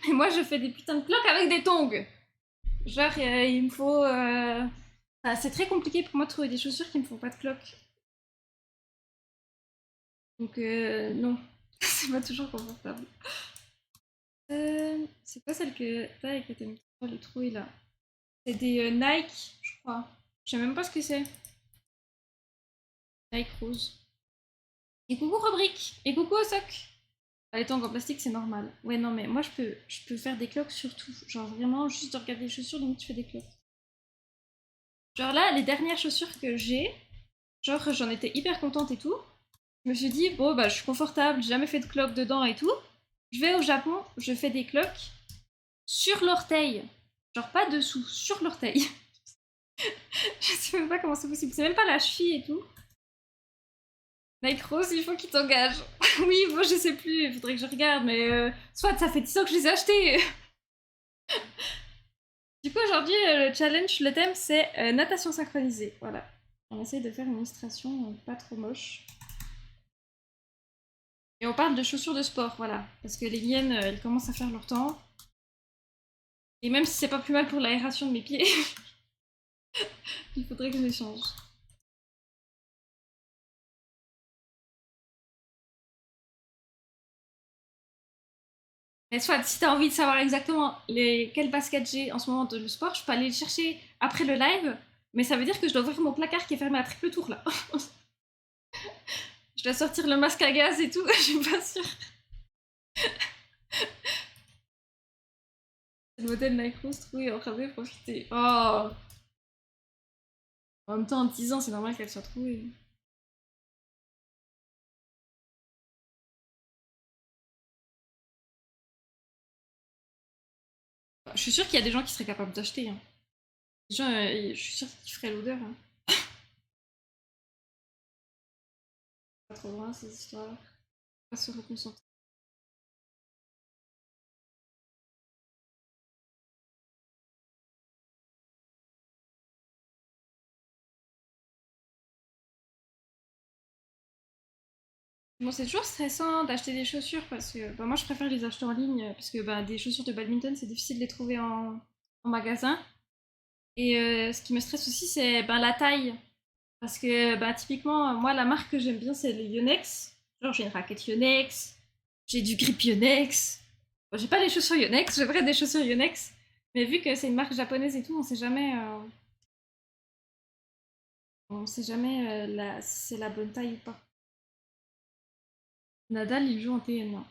Mais moi, je fais des putains de cloques avec des tongs. Genre, il me faut. Enfin, c'est très compliqué pour moi de trouver des chaussures qui me font pas de cloques. Donc, non. C'est pas toujours confortable. C'est quoi celle que t'as et que t'aimes trop les trouver là? C'est des Nike, je crois. Je sais même pas ce que c'est. Nike rose. Et coucou Robric. Et coucou Osoc. Ah, les tongs en plastique, c'est normal. Ouais, non, mais moi, je peux faire des cloques sur tout. Genre, vraiment, juste de regarder les chaussures, limite, je fais des cloques. Genre là, les dernières chaussures que j'ai, genre, j'en étais hyper contente et tout. Je me suis dit, bon, bah, je suis confortable, j'ai jamais fait de cloques dedans et tout. Je vais au Japon, je fais des cloques sur l'orteil. Genre, pas dessous, sur l'orteil. Je sais même pas comment c'est possible. C'est même pas la cheville et tout. Nike Rose, il faut qu'il t'engage. Oui, bon, je sais plus, il faudrait que je regarde, mais soit ça fait 10 ans que je les ai achetés. Du coup, aujourd'hui, le challenge, le thème, c'est natation synchronisée. Voilà. On essaye de faire une illustration pas trop moche. Et on parle de chaussures de sport, voilà. Parce que les miennes, elles commencent à faire leur temps. Et même si c'est pas plus mal pour l'aération de mes pieds, il faudrait que je les change. Mais soit, si t'as envie de savoir exactement quelles baskets j'ai en ce moment de le sport, je peux aller les chercher après le live. Mais ça veut dire que je dois ouvrir mon placard qui est fermé à triple tour là. Je dois sortir le masque à gaz et tout, je suis pas sûre. Le modèle Nike Rose trouvé en train de profiter. Oh, En même temps, en 10 ans, c'est normal qu'elle soit trouvée. Je suis sûre qu'il y a des gens qui seraient capables d'acheter. Hein. Des gens, je suis sûre qu'ils feraient l'odeur. Hein. Pas trop loin ces histoires. Pas se reconcentrer. Bon, c'est toujours stressant d'acheter des chaussures parce que bah, moi je préfère les acheter en ligne parce que bah, des chaussures de badminton c'est difficile de les trouver en magasin. Et ce qui me stresse aussi c'est ben, la taille. Parce que bah, typiquement, moi la marque que j'aime bien c'est les Yonex. Genre j'ai une raquette Yonex, j'ai du grip Yonex. Bon, j'ai pas les chaussures Yonex, j'aimerais des chaussures Yonex. Mais vu que c'est une marque japonaise et tout, on sait jamais si c'est la bonne taille ou pas. Nadal il joue en TN1.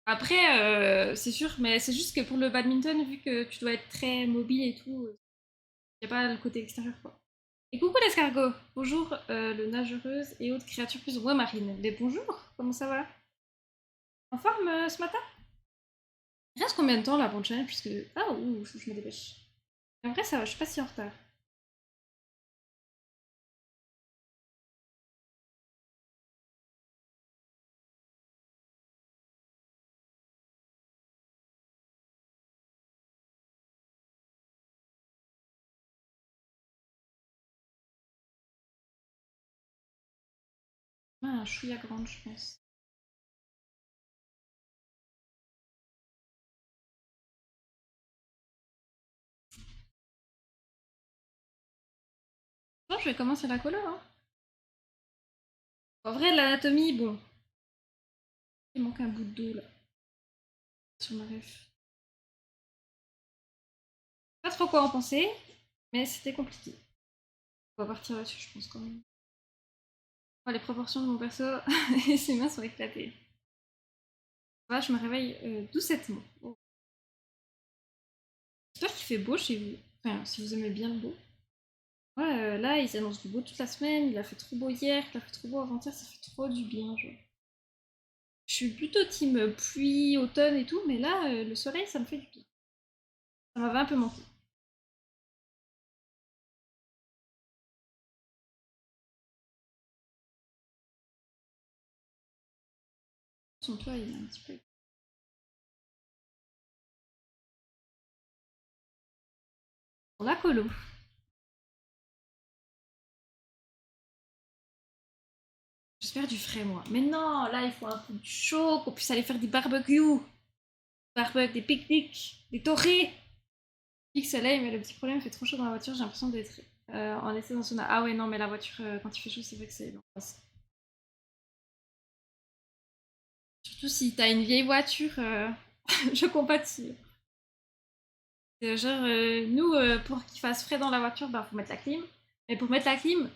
Après, c'est sûr, mais c'est juste que pour le badminton, vu que tu dois être très mobile et tout, y a pas le côté extérieur quoi. Et coucou l'escargot, bonjour le nageuse et autres créatures plus ou moins marines. Mais bonjour, comment ça va? En forme ce matin? Il reste combien de temps là pour le challenge puisque... Ah ouh, faut que je me dépêche. En vrai ça va, je suis pas si en retard. Ah, un chouïa grande je pense. Bon, je vais commencer la colo hein. En vrai l'anatomie, bon, il manque un bout de dos là, sur ma ref. Pas trop quoi en penser, mais c'était compliqué. On va partir là-dessus je pense quand même. Oh, les proportions de mon perso et ses mains sont éclatées. Voilà, je me réveille doucettement. Oh. J'espère qu'il fait beau chez vous. Enfin, si vous aimez bien le beau. Ouais, là, ils annoncent du beau toute la semaine. Il a fait trop beau hier, il a fait trop beau avant-hier, ça fait trop du bien. Genre. Je suis plutôt team pluie, automne et tout, mais là, le soleil, ça me fait du bien. Ça m'avait un peu manqué. Son toit, il est un petit peu. Pour la colo. J'espère du frais, moi. Mais non, là, il faut un peu du chaud, qu'on puisse aller faire des barbecues. Barbecue, des pique-niques, des torées. Pique soleil, mais le petit problème, il fait trop chaud dans la voiture, j'ai l'impression d'être en essai dans sauna. Ah ouais, non, mais la voiture, quand il fait chaud, c'est vrai que c'est l'angoisse. Surtout si t'as une vieille voiture, je compatis. Genre, nous, pour qu'il fasse frais dans la voiture, bah, faut mettre la clim. Mais pour mettre la clim,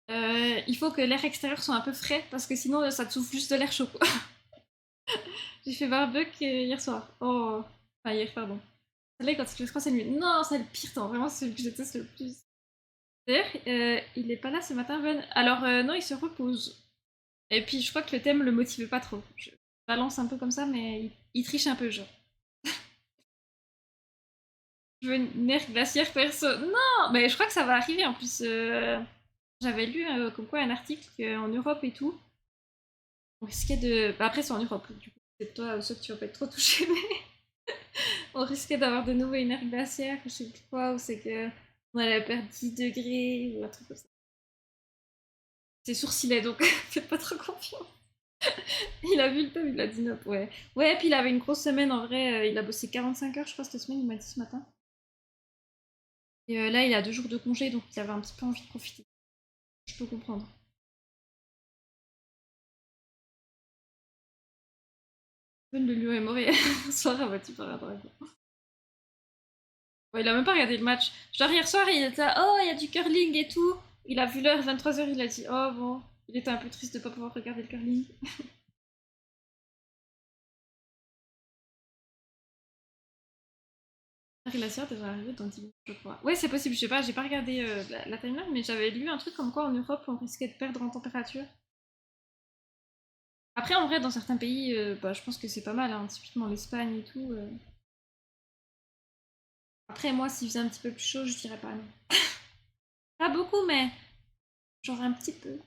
il faut que l'air extérieur soit un peu frais, parce que sinon, ça te souffle juste de l'air chaud, quoi. J'ai fait barbecue hier soir. Oh, enfin hier, pardon. Là, quand il fait froid, c'est nuit. Non, c'est le pire temps, vraiment, c'est celui que je déteste le plus. D'ailleurs, il est pas là ce matin, Ben. Alors, non, il se repose. Et puis, je crois que le thème le motivait pas trop. Je balance un peu comme ça, mais il triche un peu, genre. Je veux une nerf glaciaire perso. Non, mais je crois que ça va arriver. En plus, j'avais lu comme quoi un article qu'en Europe et tout, on risquait de. Bah, après, c'est en Europe, du coup, c'est toi, sauf que tu vas pas être trop touché, mais on risquait d'avoir de nouveau une ère glaciaire, je sais plus quoi, ou c'est que on allait perdre 10 degrés, ou un truc comme ça. C'est sourcillet, donc faites pas trop confiance. Il a vu le thème, il a dit non, ouais. Ouais, puis il avait une grosse semaine en vrai, il a bossé 45 heures, je crois, cette semaine, il m'a dit ce matin. Et là, il a 2 jours de congé, donc il avait un petit peu envie de profiter. Je peux comprendre. Le lion est mort hier soir abattu par un dragon. Ouais, il a même pas regardé le match. Genre hier soir, il était là, oh, il y a du curling et tout. Il a vu l'heure, 23 h, il a dit, oh bon. Il était un peu triste de pas pouvoir regarder le curling. La glaciaire devrait arriver dans 10 minutes, je crois. Ouais, c'est possible, je sais pas, j'ai pas regardé la timeline, mais j'avais lu un truc comme quoi en Europe on risquait de perdre en température. Après, en vrai, dans certains pays, bah, je pense que c'est pas mal, hein, typiquement l'Espagne et tout. Après, moi, s'il faisait un petit peu plus chaud, je dirais pas non. Pas beaucoup, mais genre un petit peu.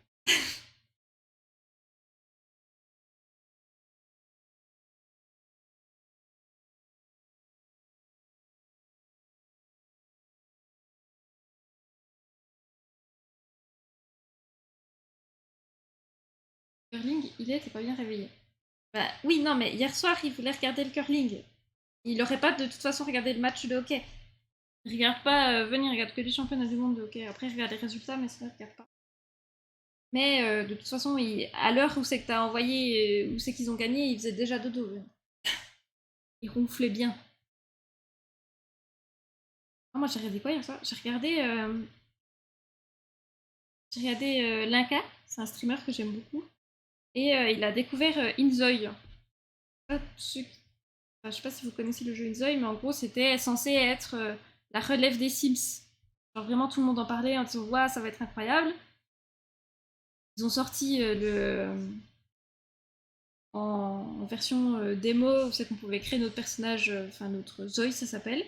Curling, il était pas bien réveillé. Bah oui, non, mais hier soir, il voulait regarder le curling. Il aurait pas de toute façon regardé le match de hockey. Il regarde pas, venir, il regarde que les championnats du monde de hockey. Après, il regarde les résultats, mais ça, il regarde pas. Mais de toute façon, à l'heure où c'est que t'as envoyé, où c'est qu'ils ont gagné, il faisait déjà dodo. Il ronflait bien. Ah, moi, j'ai regardé quoi hier soir? J'ai regardé Linka, c'est un streamer que j'aime beaucoup. Et il a découvert Inzoi. Pas ceux qui- enfin, je sais pas si vous connaissez le jeu Inzoi, mais en gros, c'était censé être la relève des Sims. Genre vraiment, tout le monde en parlait en disant, waouh, ça va être incroyable. Ils ont sorti en version démo, où c'est qu'on pouvait créer notre personnage, enfin notre Zoe, ça s'appelle.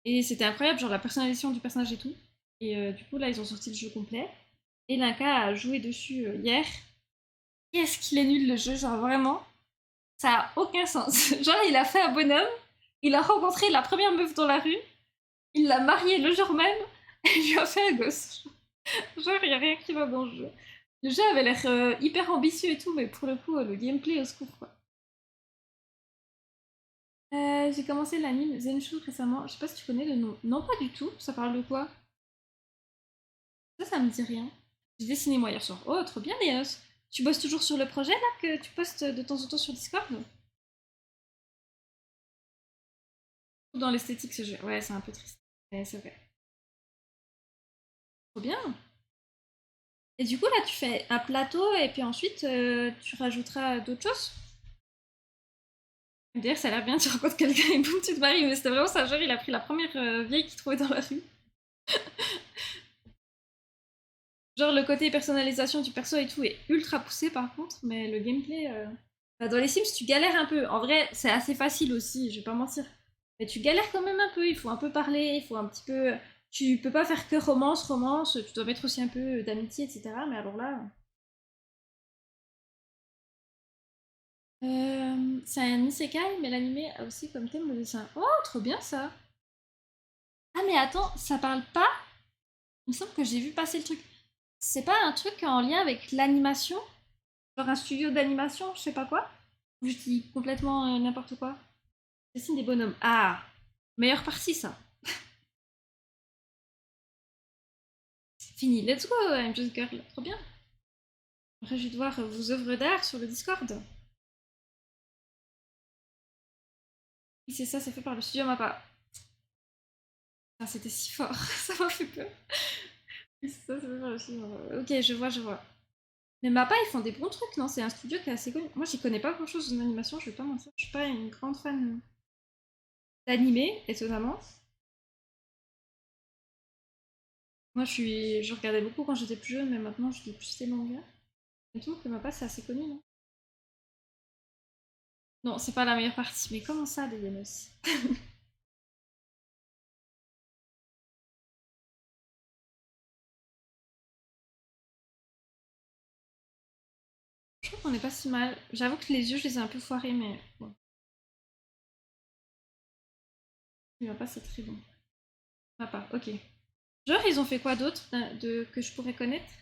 Et c'était incroyable, genre la personnalisation du personnage et tout. Et du coup, là, ils ont sorti le jeu complet. Et Linka a joué dessus hier. Qu'est-ce qu'il est nul le jeu, genre vraiment. Ça a aucun sens. Genre, il a fait un bonhomme, il a rencontré la première meuf dans la rue, il l'a mariée le jour même, et il lui a fait un gosse. Genre, il y a rien qui va dans le jeu. Le jeu avait l'air hyper ambitieux et tout, mais pour le coup, le gameplay au secours, quoi. J'ai commencé l'anime Zenshu récemment. Je sais pas si tu connais le nom. Non, pas du tout. Ça parle de quoi? Ça me dit rien. J'ai dessiné moi hier soir. Oh, trop bien, Léos. Tu bosses toujours sur le projet là que tu postes de temps en temps sur Discord? Dans l'esthétique, ce jeu. Ouais, c'est un peu triste. Ouais, c'est vrai. Trop bien. Et du coup, là, tu fais un plateau et puis ensuite, tu rajouteras d'autres choses? D'ailleurs, ça a l'air bien, tu rencontres quelqu'un et boum, tu te maries. Mais c'était vraiment ça, genre, il a pris la première vieille qu'il trouvait dans la rue. Genre, le côté personnalisation du perso et tout est ultra poussé par contre, mais le gameplay. Bah, dans les Sims, tu galères un peu. En vrai, c'est assez facile aussi, je vais pas mentir. Mais tu galères quand même un peu, il faut un peu parler, il faut un petit peu. Tu peux pas faire que romance, romance, tu dois mettre aussi un peu d'amitié, etc. Mais alors là. C'est un isekai, mais l'animé a aussi comme thème le dessin. Oh, trop bien ça! Ah, mais attends, ça parle pas? Il me semble que j'ai vu passer le truc. C'est pas un truc en lien avec l'animation? Genre un studio d'animation, je sais pas quoi? Je dis complètement n'importe quoi. Dessine des bonhommes. Ah! Meilleure partie, ça. Fini, let's go, I'm just girl. Trop bien. Après, je vais devoir vos œuvres d'art sur le Discord. Oui, c'est ça, c'est fait par le studio Mappa. Ah, c'était si fort, ça m'a fait peur. Oui, c'est ça, c'est fait par le studio Mappa. Ok, je vois, je vois. Mais Mappa, ils font des bons trucs, non? C'est un studio qui est assez connu. Moi, j'y connais pas grand-chose en animation, je vais pas mentir. Je suis pas une grande fan d'animé, étonnamment. Moi, je regardais beaucoup quand j'étais plus jeune, mais maintenant, je lis plus des mangas. Et tout, que Mappa, c'est assez connu, non? Non, c'est pas la meilleure partie. Mais comment ça, des Yenos? Je trouve qu'on est pas si mal. J'avoue que les yeux, je les ai un peu foirés, mais bon, il va pas, c'est très bon. Mappa, ok. Genre, ils ont fait quoi d'autre que je pourrais connaître?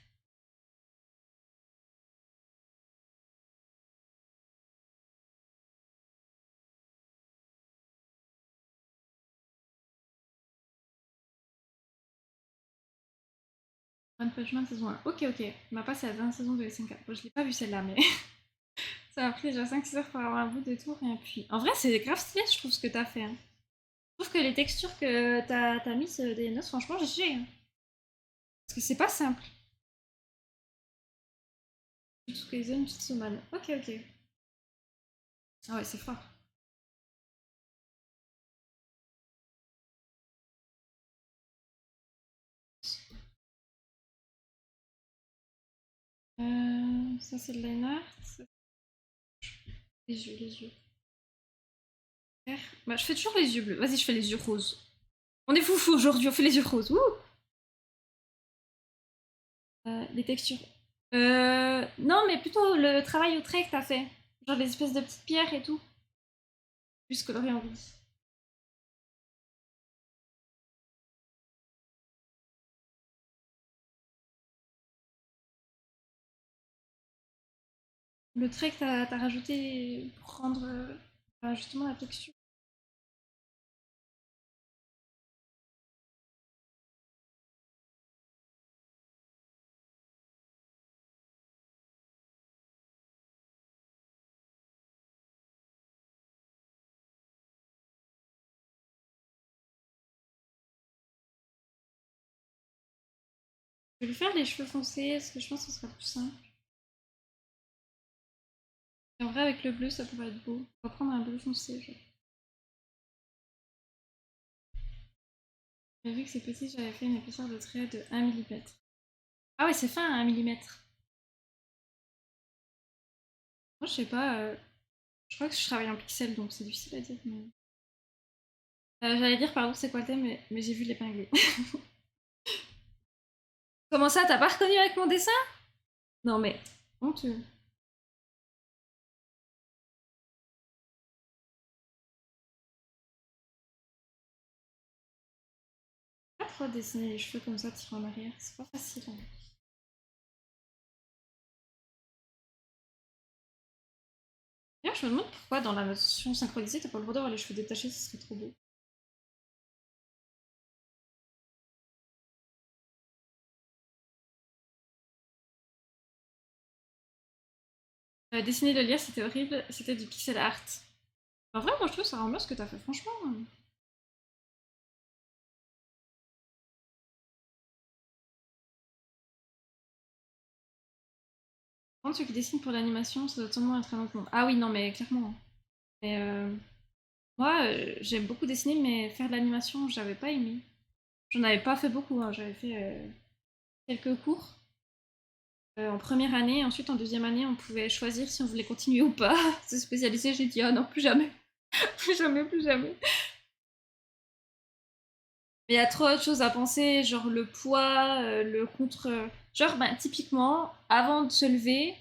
One Punch Man saison 1. Ok, ok. Mappa, c'est la dernière saison de SNK. Bon, je l'ai pas vu celle-là, mais ça m'a pris déjà 5-6 heures pour avoir un bout de tour. Et puis, en vrai, c'est grave stylé, je trouve, ce que t'as fait, hein. Je trouve que les textures que t'as mises des notes, franchement, j'ai, hein. Parce que c'est pas simple. Tout que les une petite sommane. Ok, ok. Ah ouais, c'est fort. Ça c'est le line art. Les yeux, les yeux. Bah, je fais toujours les yeux bleus. Vas-y, je fais les yeux roses. On est foufou aujourd'hui, on fait les yeux roses. Ouh. Les textures. Non, mais plutôt le travail au trait que t'as fait. Genre les espèces de petites pierres et tout. Plus coloré en rouge. Le trait que t'as rajouté pour rendre bah, justement la texture. Je vais lui faire les cheveux foncés parce que je pense que ce sera plus simple. Et en vrai, avec le bleu, ça pourrait être beau. On va prendre un bleu foncé. J'ai vu que c'est petit, j'avais fait une épaisseur de trait de 1 mm. Ah ouais, c'est fin 1 mm. Moi, je sais pas. Je crois que je travaille en pixels, donc c'est difficile à dire. Mais... j'allais dire, pardon, c'est quoi le thème, mais j'ai vu l'épingler. Comment ça, t'as pas reconnu avec mon dessin? Non mais, honteux. Pas trop dessiner les cheveux comme ça, tirer en arrière, c'est pas facile. Hein. D'ailleurs, je me demande pourquoi dans la notion synchronisée, t'as pas le droit d'avoir les cheveux détachés, ce serait trop beau. Dessiner le lierre, c'était horrible, c'était du pixel art. En vrai, moi je trouve que ça rend bien ce que t'as fait, franchement. Par contre, ceux qui dessinent pour l'animation, ça doit tellement être un autre monde. Ah oui, non, mais clairement. Mais moi, j'aime beaucoup dessiner, mais faire de l'animation, j'avais pas aimé. J'en avais pas fait beaucoup, hein. J'avais fait quelques cours en première année. Ensuite, en deuxième année, on pouvait choisir si on voulait continuer ou pas, se spécialiser. J'ai dit, ah non, plus jamais. Plus jamais, plus jamais. Mais il y a trop de choses à penser, genre le poids, le contre. Genre, ben, typiquement, avant de se lever,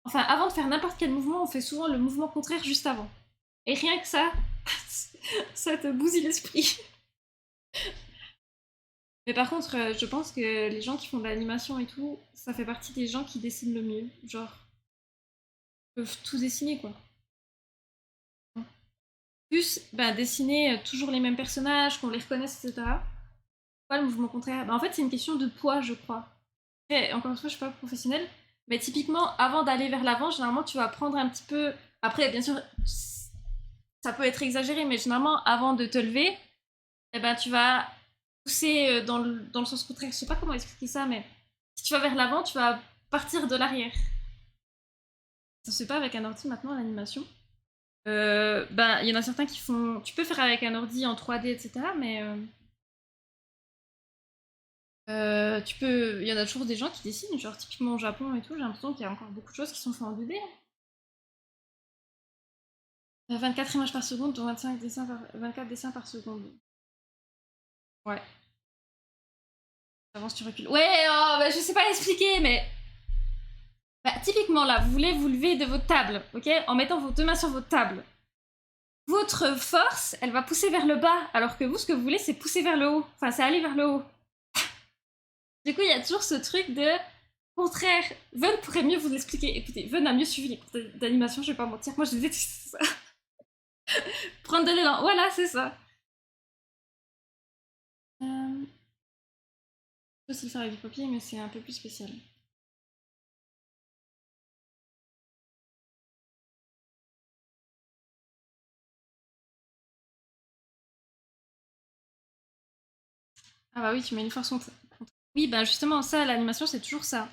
enfin, avant de faire n'importe quel mouvement, on fait souvent le mouvement contraire juste avant. Et rien que ça, ça te bousille l'esprit. Mais par contre, je pense que les gens qui font de l'animation et tout, ça fait partie des gens qui dessinent le mieux. Genre, ils peuvent tout dessiner, quoi. Plus, bah, dessiner toujours les mêmes personnages, qu'on les reconnaisse, etc. Pas le mouvement contraire. Bah, en fait, c'est une question de poids, je crois. Après, encore une fois, je suis pas professionnelle, mais typiquement, avant d'aller vers l'avant, généralement, tu vas prendre un petit peu. Après, bien sûr, ça peut être exagéré, mais généralement, avant de te lever, eh ben, tu vas pousser dans le sens contraire. Je sais pas comment expliquer ça, mais si tu vas vers l'avant, tu vas partir de l'arrière. Ça se fait pas avec un ordi maintenant, l'animation. Ben, il y en a certains qui font. Tu peux faire avec un ordi en 3D, etc. Mais tu peux. Il y en a toujours des gens qui dessinent, genre typiquement au Japon et tout. J'ai l'impression qu'il y a encore beaucoup de choses qui sont faites en 2D. 24 images par seconde, dont 24 dessins par seconde. Ouais. Avance, tu recules. Ouais, oh, bah, je sais pas l'expliquer, mais. Bah, typiquement là, vous voulez vous lever de votre table, ok? En mettant vos deux mains sur votre table. Votre force, elle va pousser vers le bas, alors que vous, ce que vous voulez, c'est pousser vers le haut. Enfin, c'est aller vers le haut. Du coup, il y a toujours ce truc de contraire. Ven pourrait mieux vous expliquer. Écoutez, Ven a mieux suivi les cours d'animation, je vais pas mentir. Moi, je déteste ça. Prendre de l'élan, voilà, c'est ça. Je peux aussi le faire avec du papier, mais c'est un peu plus spécial. Ah bah oui, tu mets une force contre. Oui, ben justement, ça, l'animation, c'est toujours ça.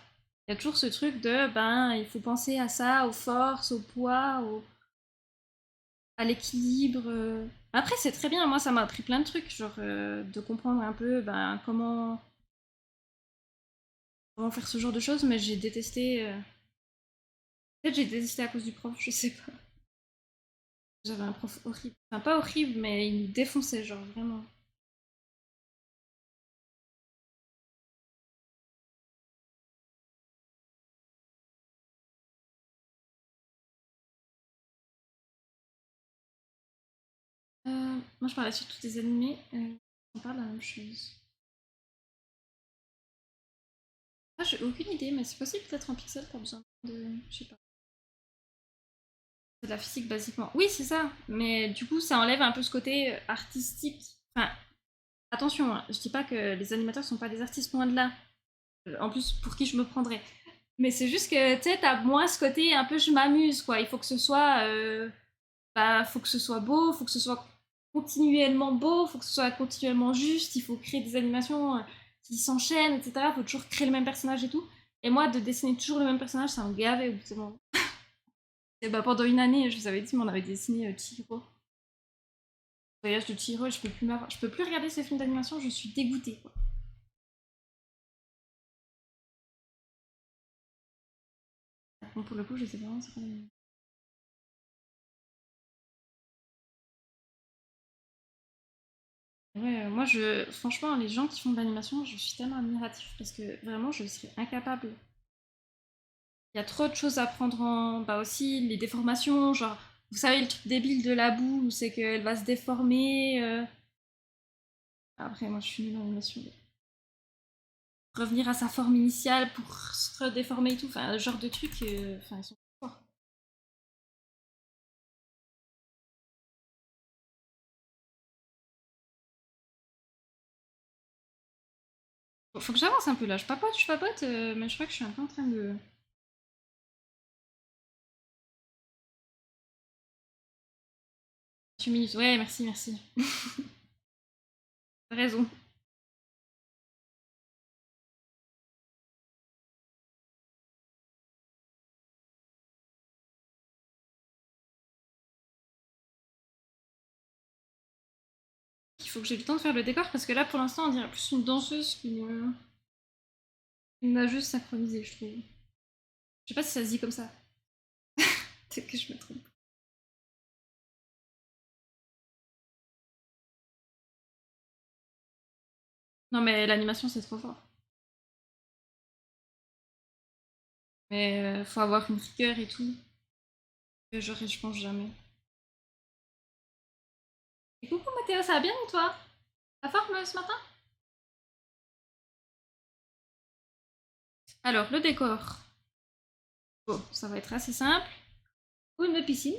Il y a toujours ce truc de, ben, il faut penser à ça, aux forces, au poids, à l'équilibre. Après, c'est très bien, moi, ça m'a appris plein de trucs, genre de comprendre un peu ben, vraiment faire ce genre de choses, mais j'ai détesté. Peut-être j'ai détesté à cause du prof, je sais pas. J'avais un prof horrible. Enfin, pas horrible, mais il nous défonçait, genre vraiment. Moi, je parlais surtout des animés. On parle de la même chose. Ah, j'ai aucune idée, mais c'est possible peut-être en pixel, pas besoin de. Je sais pas. C'est de la physique basiquement. Oui, c'est ça. Mais du coup, ça enlève un peu ce côté artistique. Enfin, attention, hein, je dis pas que les animateurs sont pas des artistes, loin de là. En plus, pour qui je me prendrais. Mais c'est juste que, tu sais, t'as moins ce côté un peu je m'amuse, quoi. Il faut que ce soit. Bah, faut que ce soit beau, faut que ce soit continuellement beau, faut que ce soit continuellement juste, il faut créer des animations qui s'enchaînent, etc. Faut toujours créer le même personnage et tout. Et moi, de dessiner toujours le même personnage, ça me gavait au bout d'un moment. Et bah, pendant une année, je vous avais dit, mais on avait dessiné Chihiro. Le voyage de Chihiro, je peux plus regarder ces films d'animation, je suis dégoûtée, quoi. Bon, pour le coup, je sais pas, c'est pas... Ouais, moi, franchement, les gens qui font de l'animation, je suis tellement admiratif parce que vraiment, je serais incapable. Il y a trop de choses à prendre en. Bah aussi, les déformations, genre, vous savez, le truc débile de la boue, où c'est qu'elle va se déformer. Après, moi, je suis nulle en animation. Revenir à sa forme initiale pour se redéformer et tout, enfin, le genre de trucs, enfin, ils sont forts. Faut que j'avance un peu là, je papote, mais je crois que je suis un peu en train de. 8 minutes, ouais, merci, merci. T'as raison. Il faut que j'ai le temps de faire le décor parce que là, pour l'instant, on dirait plus une danseuse qu'une nageuse synchronisée, je trouve. Je sais pas si ça se dit comme ça. Peut-être que je me trompe. Non, mais l'animation, c'est trop fort. Mais faut avoir une rigueur et tout. Que je pense jamais. Et coucou Mathéo, ça va bien et toi? La forme ce matin? Alors, le décor. Bon, ça va être assez simple. Une piscine.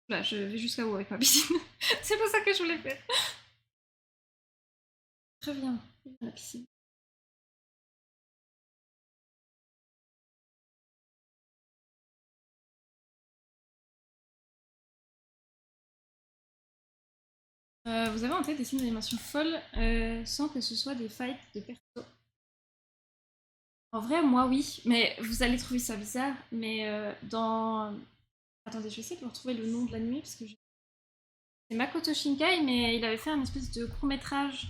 Là, je vais jusqu'à où avec ma piscine? C'est pas ça que je voulais faire. Très bien, la piscine. Vous avez en tête des films d'animation folles sans que ce soit des fights de perso? En vrai, moi oui, mais vous allez trouver ça bizarre, mais dans... Attendez, je vais essayer de retrouver le nom de l'anime parce que c'est Makoto Shinkai, mais il avait fait un espèce de court-métrage.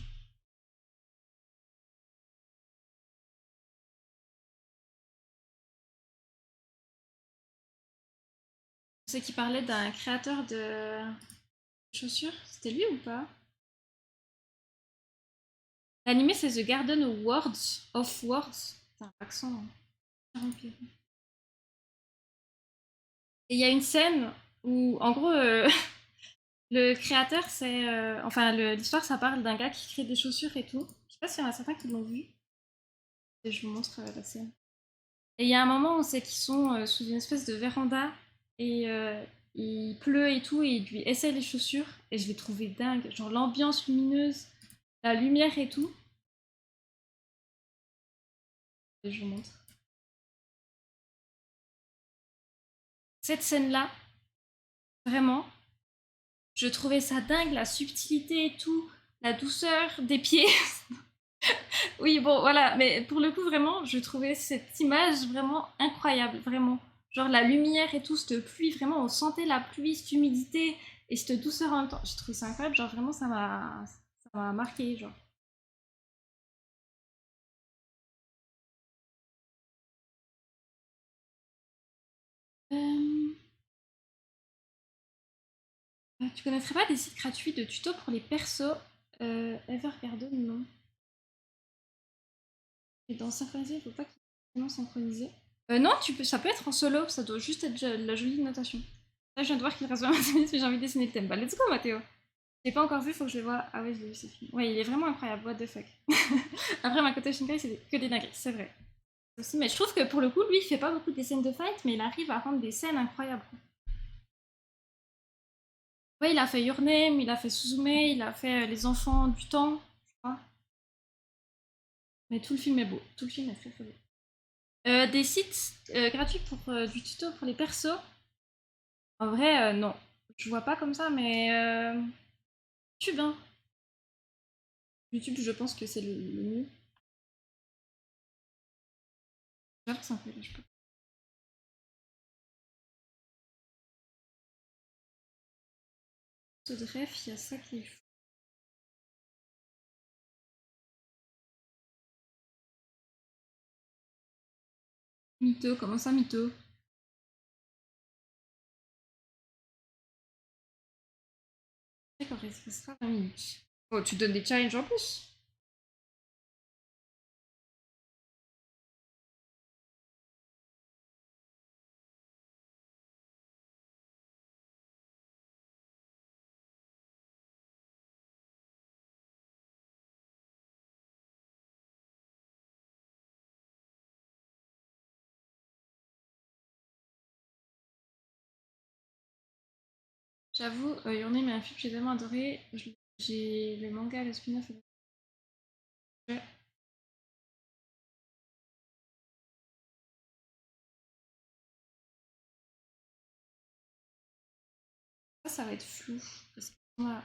C'est qui parlait d'un créateur de chaussures. C'était lui ou pas? L'anime c'est The Garden of Words. Of Words. C'est un accent. Hein. Ok. Et il y a une scène où, en gros, le créateur, c'est. Enfin, l'histoire, ça parle d'un gars qui crée des chaussures et tout. Je sais pas s'il y en a certains qui l'ont vu. Et je vous montre la scène. Et il y a un moment où c'est qu'ils sont sous une espèce de véranda et il pleut et tout, et il lui essaie les chaussures. Et je l'ai trouvé dingue. Genre l'ambiance lumineuse, la lumière et tout. Et je vous montre. Cette scène-là, vraiment, je trouvais ça dingue, la subtilité et tout, la douceur des pieds. Oui, bon, voilà, mais pour le coup, vraiment, je trouvais cette image vraiment incroyable, vraiment. Genre la lumière et tout, cette pluie, vraiment, on sentait la pluie, cette humidité et cette douceur en même temps. J'ai trouvé ça incroyable, genre vraiment, ça m'a marqué, genre. Tu connaîtrais pas des sites gratuits de tutos pour les persos Evergarden, non. Et dans synchroniser, il faut pas qu'il soit vraiment synchronisé. Non, ça peut être en solo, ça doit juste être de la jolie notation. Là, je viens de voir qu'il reste 20 minutes, mais j'ai envie de dessiner le thème. Bah, let's go, Mathéo. Je l'ai pas encore vu, faut que je le voie. Ah ouais, je l'ai vu, c'est fini. Ouais, il est vraiment incroyable, what the fuck. Après, Makoto Shinkai, c'est que des dingueries, c'est vrai. Aussi, mais je trouve que pour le coup, lui, il fait pas beaucoup des scènes de fight, mais il arrive à rendre des scènes incroyables. Ouais, il a fait Your Name, il a fait Suzume, il a fait Les Enfants du Temps, je crois. Mais tout le film est beau, tout le film est très très beau. Des sites gratuits pour du tuto pour les persos. En vrai, non. Je vois pas comme ça, mais YouTube, hein. YouTube, je pense que c'est le mieux. J'avoue que c'est un peu je peux. Ce ref, il y a ça qui est fou. Mytho, comment ça, mytho? D'accord, il restera 20 minutes. Oh, tu donnes des challenges en plus. J'avoue, Your Name est un film que j'ai tellement adoré. J'ai le manga, le spin-off et le jeu. Ça va être flou. Parce que moi,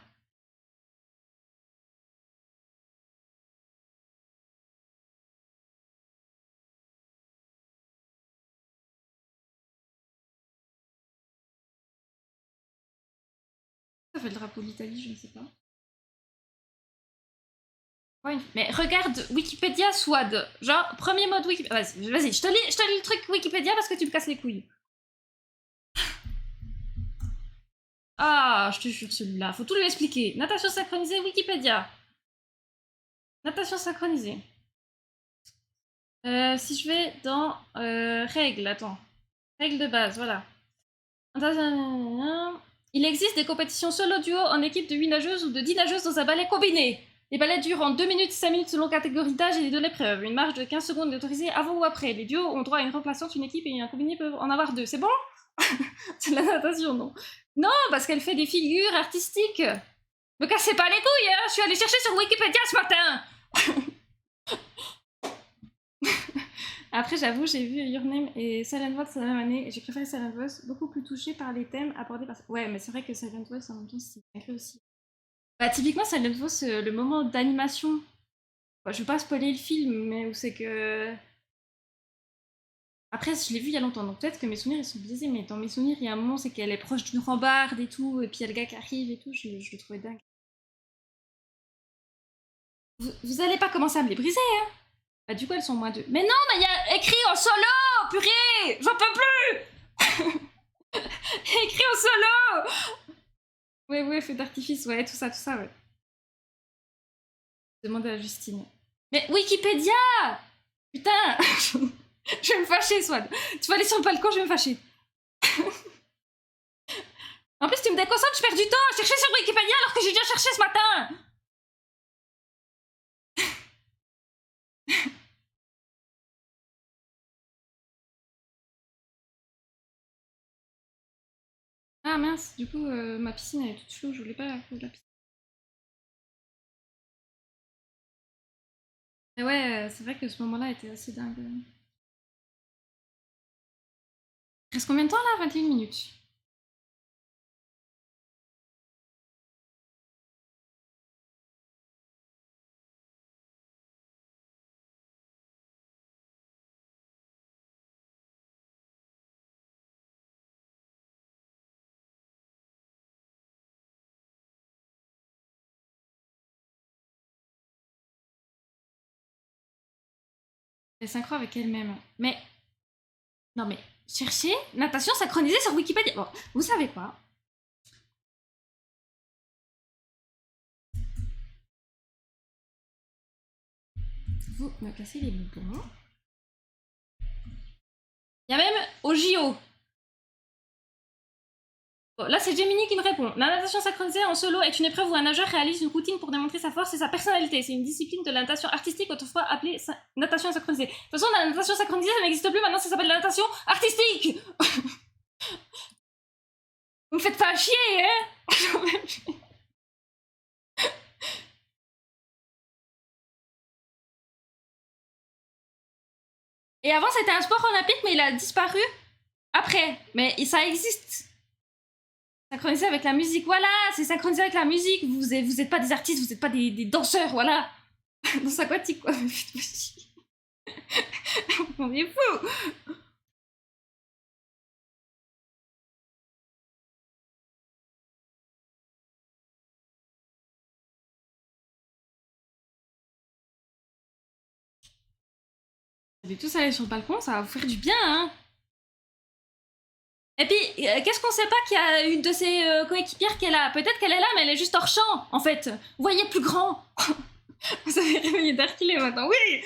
ça fait le drapeau d'Italie, je ne sais pas. Ouais, mais regarde Wikipédia Swad. Genre, premier mode Wikipédia. Vas-y, je te lis le truc Wikipédia parce que tu me casses les couilles. Ah, je te jure, celui-là. Faut tout lui expliquer. Natation synchronisée, Wikipédia. Natation synchronisée. Si je vais dans règles, attends. Règles de base, voilà. Il existe des compétitions solo duo en équipe de 8 nageuses ou de 10 nageuses dans un ballet combiné. Les ballets durent en 2 minutes, 5 minutes selon catégorie d'âge et de l'épreuve. Une marge de 15 secondes est autorisée avant ou après. Les duos ont droit à une remplaçante, une équipe et un combiné peuvent en avoir 2. C'est bon? C'est de la natation, non? Non, parce qu'elle fait des figures artistiques. Me cassez pas les couilles, hein. Je suis allée chercher sur Wikipédia ce matin. Après, j'avoue, j'ai vu Your Name et Silent Voice la même année et j'ai préféré Silent Voice, beaucoup plus touchée par les thèmes abordés par. Ouais, mais c'est vrai que Silent Voice en même temps, c'est écrit aussi. Bah, typiquement, Silent Voice, le moment d'animation. Bah, je veux pas spoiler le film, mais où c'est que. Après, je l'ai vu il y a longtemps, donc peut-être que mes souvenirs ils sont biaisés, mais dans mes souvenirs, il y a un moment, c'est qu'elle est proche d'une rambarde et tout, et puis il y a le gars qui arrive et tout, je le trouvais dingue. Vous allez pas commencer à me les briser, hein? Bah, du coup, elles sont moins deux. Mais non, mais il y a écrit en solo, purée! J'en peux plus! Écrit en solo! Ouais, ouais, feu d'artifice, ouais, tout ça, ouais. Demandez à Justine. Mais Wikipédia! Putain! Je vais me fâcher, Swan. Tu vas aller sur le balcon, je vais me fâcher. En plus, tu me déconcentres, je perds du temps à chercher sur Wikipédia alors que j'ai déjà cherché ce matin! Ah mince, du coup, ma piscine elle est toute floue, je voulais pas la piscine. Mais ouais, c'est vrai que ce moment-là était assez dingue. Il reste combien de temps là? 21 minutes. Elle synchro avec elle-même. Mais, non mais, cherchez natation synchronisée sur Wikipédia. Bon, vous savez quoi? vous me cassez les boutons. Il y a même au JO. Bon, là, c'est Gemini qui me répond. La natation synchronisée en solo est une épreuve où un nageur réalise une routine pour démontrer sa force et sa personnalité. C'est une discipline de la natation artistique autrefois appelée natation synchronisée. De toute façon, la natation synchronisée, ça n'existe plus. Maintenant, ça s'appelle la natation artistique. Vous me faites pas chier, hein. Et avant, c'était un sport olympique, mais il a disparu après. Mais ça existe. Synchronisé avec la musique, voilà, c'est synchronisé avec la musique. Vous êtes pas des artistes, vous êtes pas des danseurs, voilà. Danse aquatique, quoi. On est fou. Vous allez tous aller sur le balcon, ça va vous faire du bien, hein. Et puis, qu'est-ce qu'on sait pas qu'il y a une de ses coéquipières qui est là. Peut-être qu'elle est là, mais elle est juste hors champ, en fait. Vous voyez plus grand. Vous avez réveillé Darkile maintenant, oui.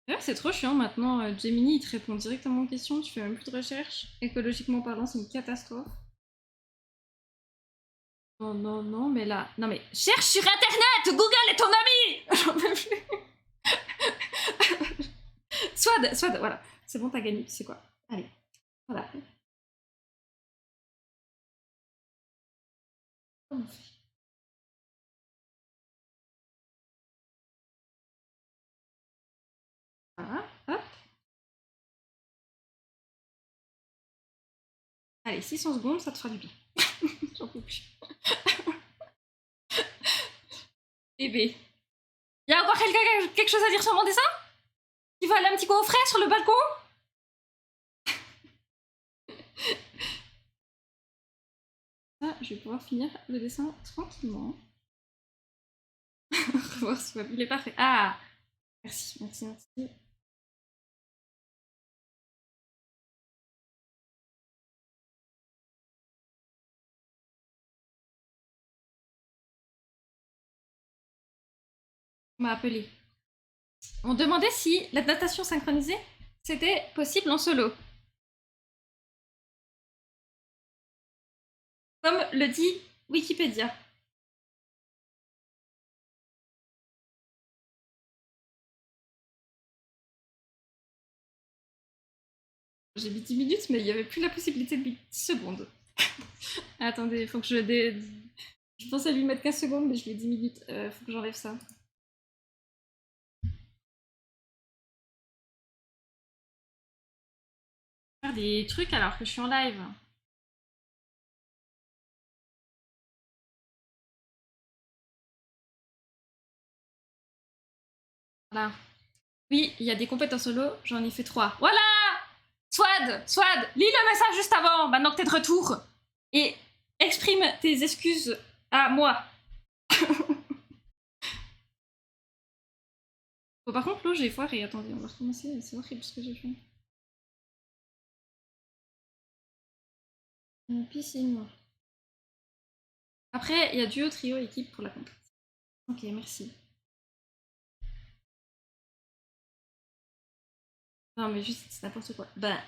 D'ailleurs, c'est trop chiant maintenant. Gemini, il te répond directement aux questions, tu fais même plus de recherche. Écologiquement parlant, c'est une catastrophe. Non, non, non, mais là. Non, mais cherche sur internet. Google est ton ami. J'en peux plus. Swad, voilà. C'est bon, t'as gagné, tu sais quoi. Allez, voilà. Comment on fait? Voilà, hop. Allez, 600 secondes, ça te fera du bien. J'en peux plus. Bébé. Y a encore quelqu'un quelque chose à dire sur mon dessin? Qui veut aller un petit coup au frais sur le balcon? Ça, je vais pouvoir finir le dessin tranquillement. Revoir ce web, il est parfait. Ah! Merci, merci, merci. On m'a appelé. On demandait si la natation synchronisée, c'était possible en solo. Comme le dit Wikipédia. J'ai mis 10 minutes, mais il n'y avait plus la possibilité de 10 secondes. Attendez, il faut que je... Je pensais lui mettre 15 secondes, mais je lui ai 10 minutes. Faut que j'enlève ça. Faire des trucs alors que je suis en live. Voilà. Oui, il y a des compétences solo, j'en ai fait 3. Voilà! Swad, lis le message juste avant, maintenant que t'es de retour. Et exprime tes excuses à moi. Bon, par contre, l'eau, j'ai foiré. Attendez, on va recommencer. C'est horrible ce que j'ai fait. Piscine. Après, il y a duo, trio, équipe pour la compétition. Ok, merci. Non, mais juste, c'est n'importe quoi. Ben,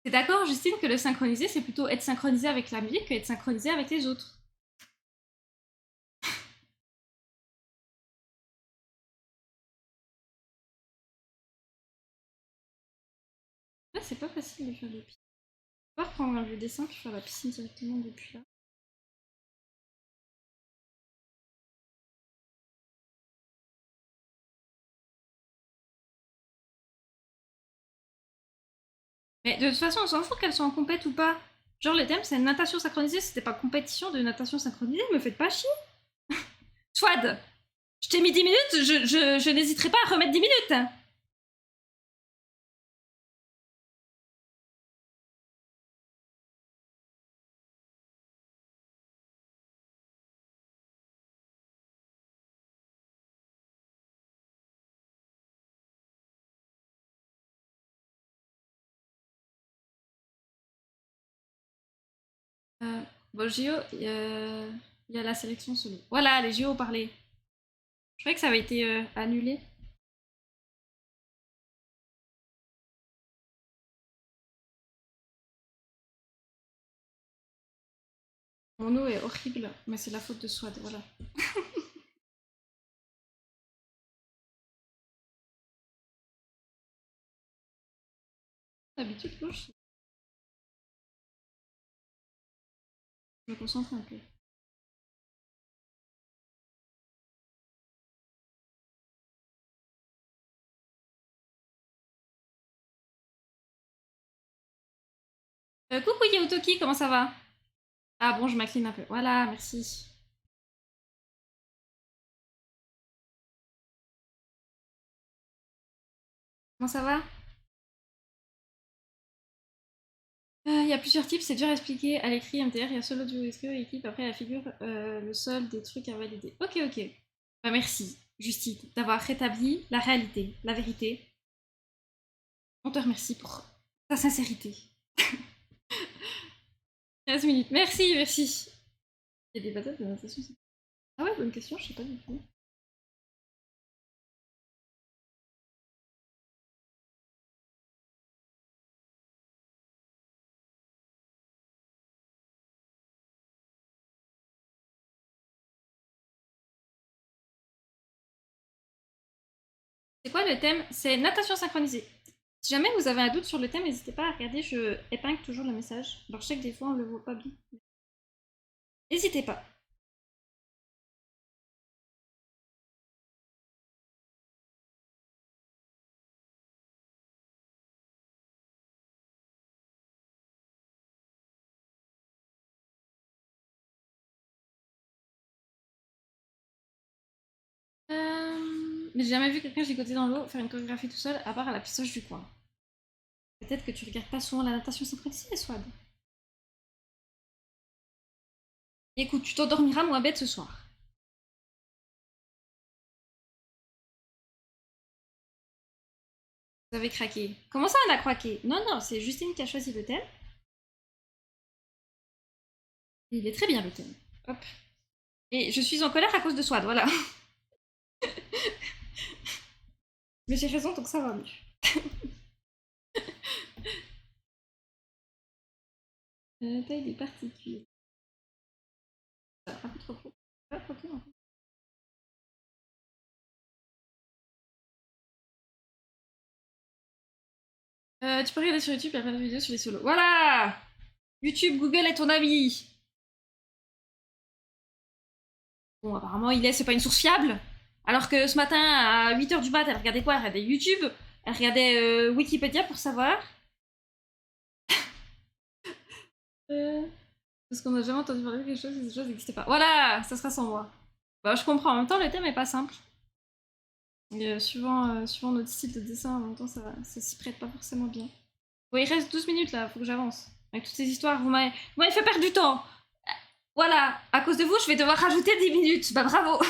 t'es d'accord, Justine, que le synchroniser, c'est plutôt être synchronisé avec la musique que être synchronisé avec les autres. Ouais, c'est pas facile de faire des piscines. On va reprendre un vieux dessin puis faire la piscine directement depuis là. Mais de toute façon, on s'en fout qu'elles soient en compète ou pas. Genre, le thème, c'est natation synchronisée. C'était pas compétition de natation synchronisée, me faites pas chier. Swad, je t'ai mis 10 minutes, je n'hésiterai pas à remettre 10 minutes. Bon, JO, il y a la sélection solo. Voilà, les JO parlaient. Je croyais que ça avait été annulé. Mon eau est horrible, mais c'est la faute de Swad, voilà. D'habitude, moi, je me concentre un peu. Coucou Yaotoki, comment ça va? Ah bon, je m'incline un peu. Voilà, merci. Comment ça va? Il y a plusieurs types, c'est dur à expliquer à l'écrit, MTR, il y a seul audio SEO, équipe, après la figure, le sol des trucs à valider. Ok, ok. Bah, merci, Justine, d'avoir rétabli la réalité, la vérité. On te remercie pour ta sincérité. 15 minutes, merci, merci. Il y a des batailles de natation. Ah ouais, bonne question, je sais pas du tout. C'est quoi le thème? C'est natation synchronisée. Si jamais vous avez un doute sur le thème, n'hésitez pas à regarder, je épingle toujours le message. Alors je sais que des fois on le voit pas bien. N'hésitez pas. Mais j'ai jamais vu quelqu'un gigoter dans l'eau faire une chorégraphie tout seul, à part à la pistoche du coin. Peut-être que tu regardes pas souvent la natation synchronisée, Swad. Écoute, tu t'endormiras moins bête ce soir. Vous avez craqué. Comment ça on a craqué? Non, non, c'est Justine qui a choisi le thème. Et il est très bien le thème. Hop. Et je suis en colère à cause de Swad, voilà. Mais j'ai raison, donc ça va mieux. Taille des particules. Un peu trop court. Pas trop court, en fait. Tu peux regarder sur YouTube, il y a plein de vidéos sur les solos. Voilà! YouTube, Google est ton ami. Bon, apparemment, il est, c'est pas une source fiable. Alors que ce matin, à 8h du mat, elle regardait quoi? Elle regardait YouTube, elle regardait Wikipédia pour savoir. Euh, Parce qu'on n'a jamais entendu parler de quelque chose et ces choses n'existaient pas. Voilà, ça sera sans moi. Bah, je comprends. En même temps, le thème est pas simple. Et, suivant notre style de dessin, en même temps, ça s'y prête pas forcément bien. Bon, il reste 12 minutes là, faut que j'avance. Avec toutes ces histoires, vous m'avez fait perdre du temps. Voilà, à cause de vous, je vais devoir rajouter 10 minutes. Bah bravo.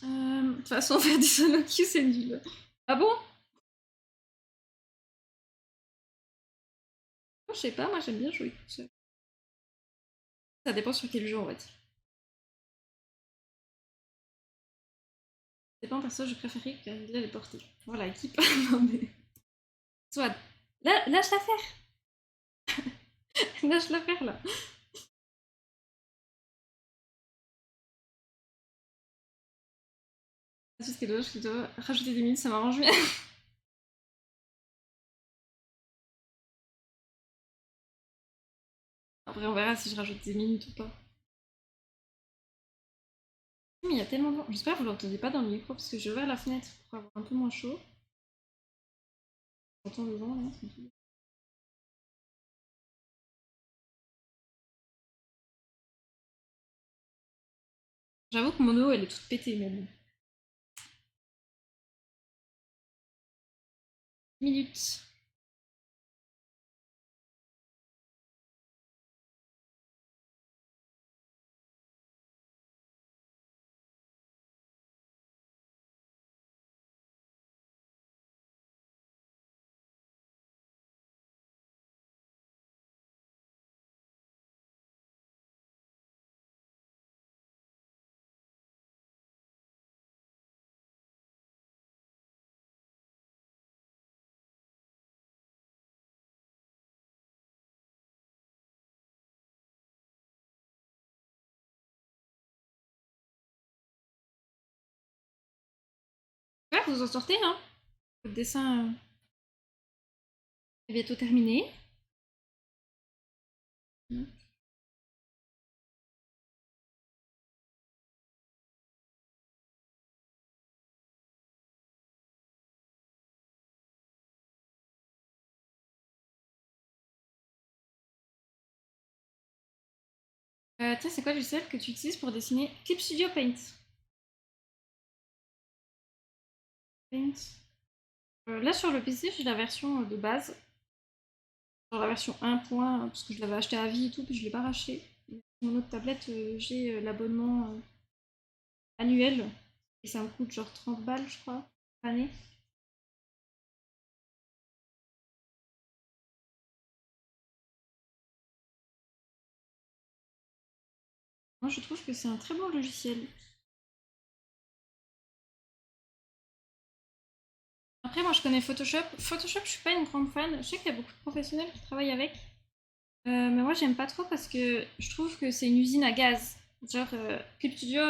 De toute façon, faire du solo queue, c'est nul. Ah bon? Je sais pas, moi j'aime bien jouer toute seule. Ça dépend sur quel jeu on va dire. Ça dépend perso, je préférais que Lila les porter. Voilà, équipe. Non mais. Soit. Lâche l'affaire. Lâche l'affaire là. C'est ce qui est dommage, je dois rajouter des minutes, ça m'arrange bien. Après, on verra si je rajoute des minutes ou pas. Mais il y a tellement de vent. J'espère que vous l'entendez pas dans le micro parce que j'ai ouvert la fenêtre pour avoir un peu moins chaud. J'entends le vent là. J'avoue que mon eau elle est toute pétée même. minutes. Ouais, vous en sortez, hein. Le dessin est bientôt terminé. Tiens, c'est quoi le logiciel que tu utilises pour dessiner? Clip Studio Paint. Paint. Là, sur le PC, j'ai la version de base. Genre la version 1. Parce que je l'avais acheté à vie et tout, puis je l'ai pas racheté. Sur mon autre tablette, j'ai l'abonnement annuel. Et ça me coûte genre 30 balles, je crois, par année. Moi, je trouve que c'est un très bon logiciel. Après, moi, je connais Photoshop. Photoshop, je suis pas une grande fan. Je sais qu'il y a beaucoup de professionnels qui travaillent avec. Mais moi, j'aime pas trop parce que je trouve que c'est une usine à gaz. Genre, Clip Studio,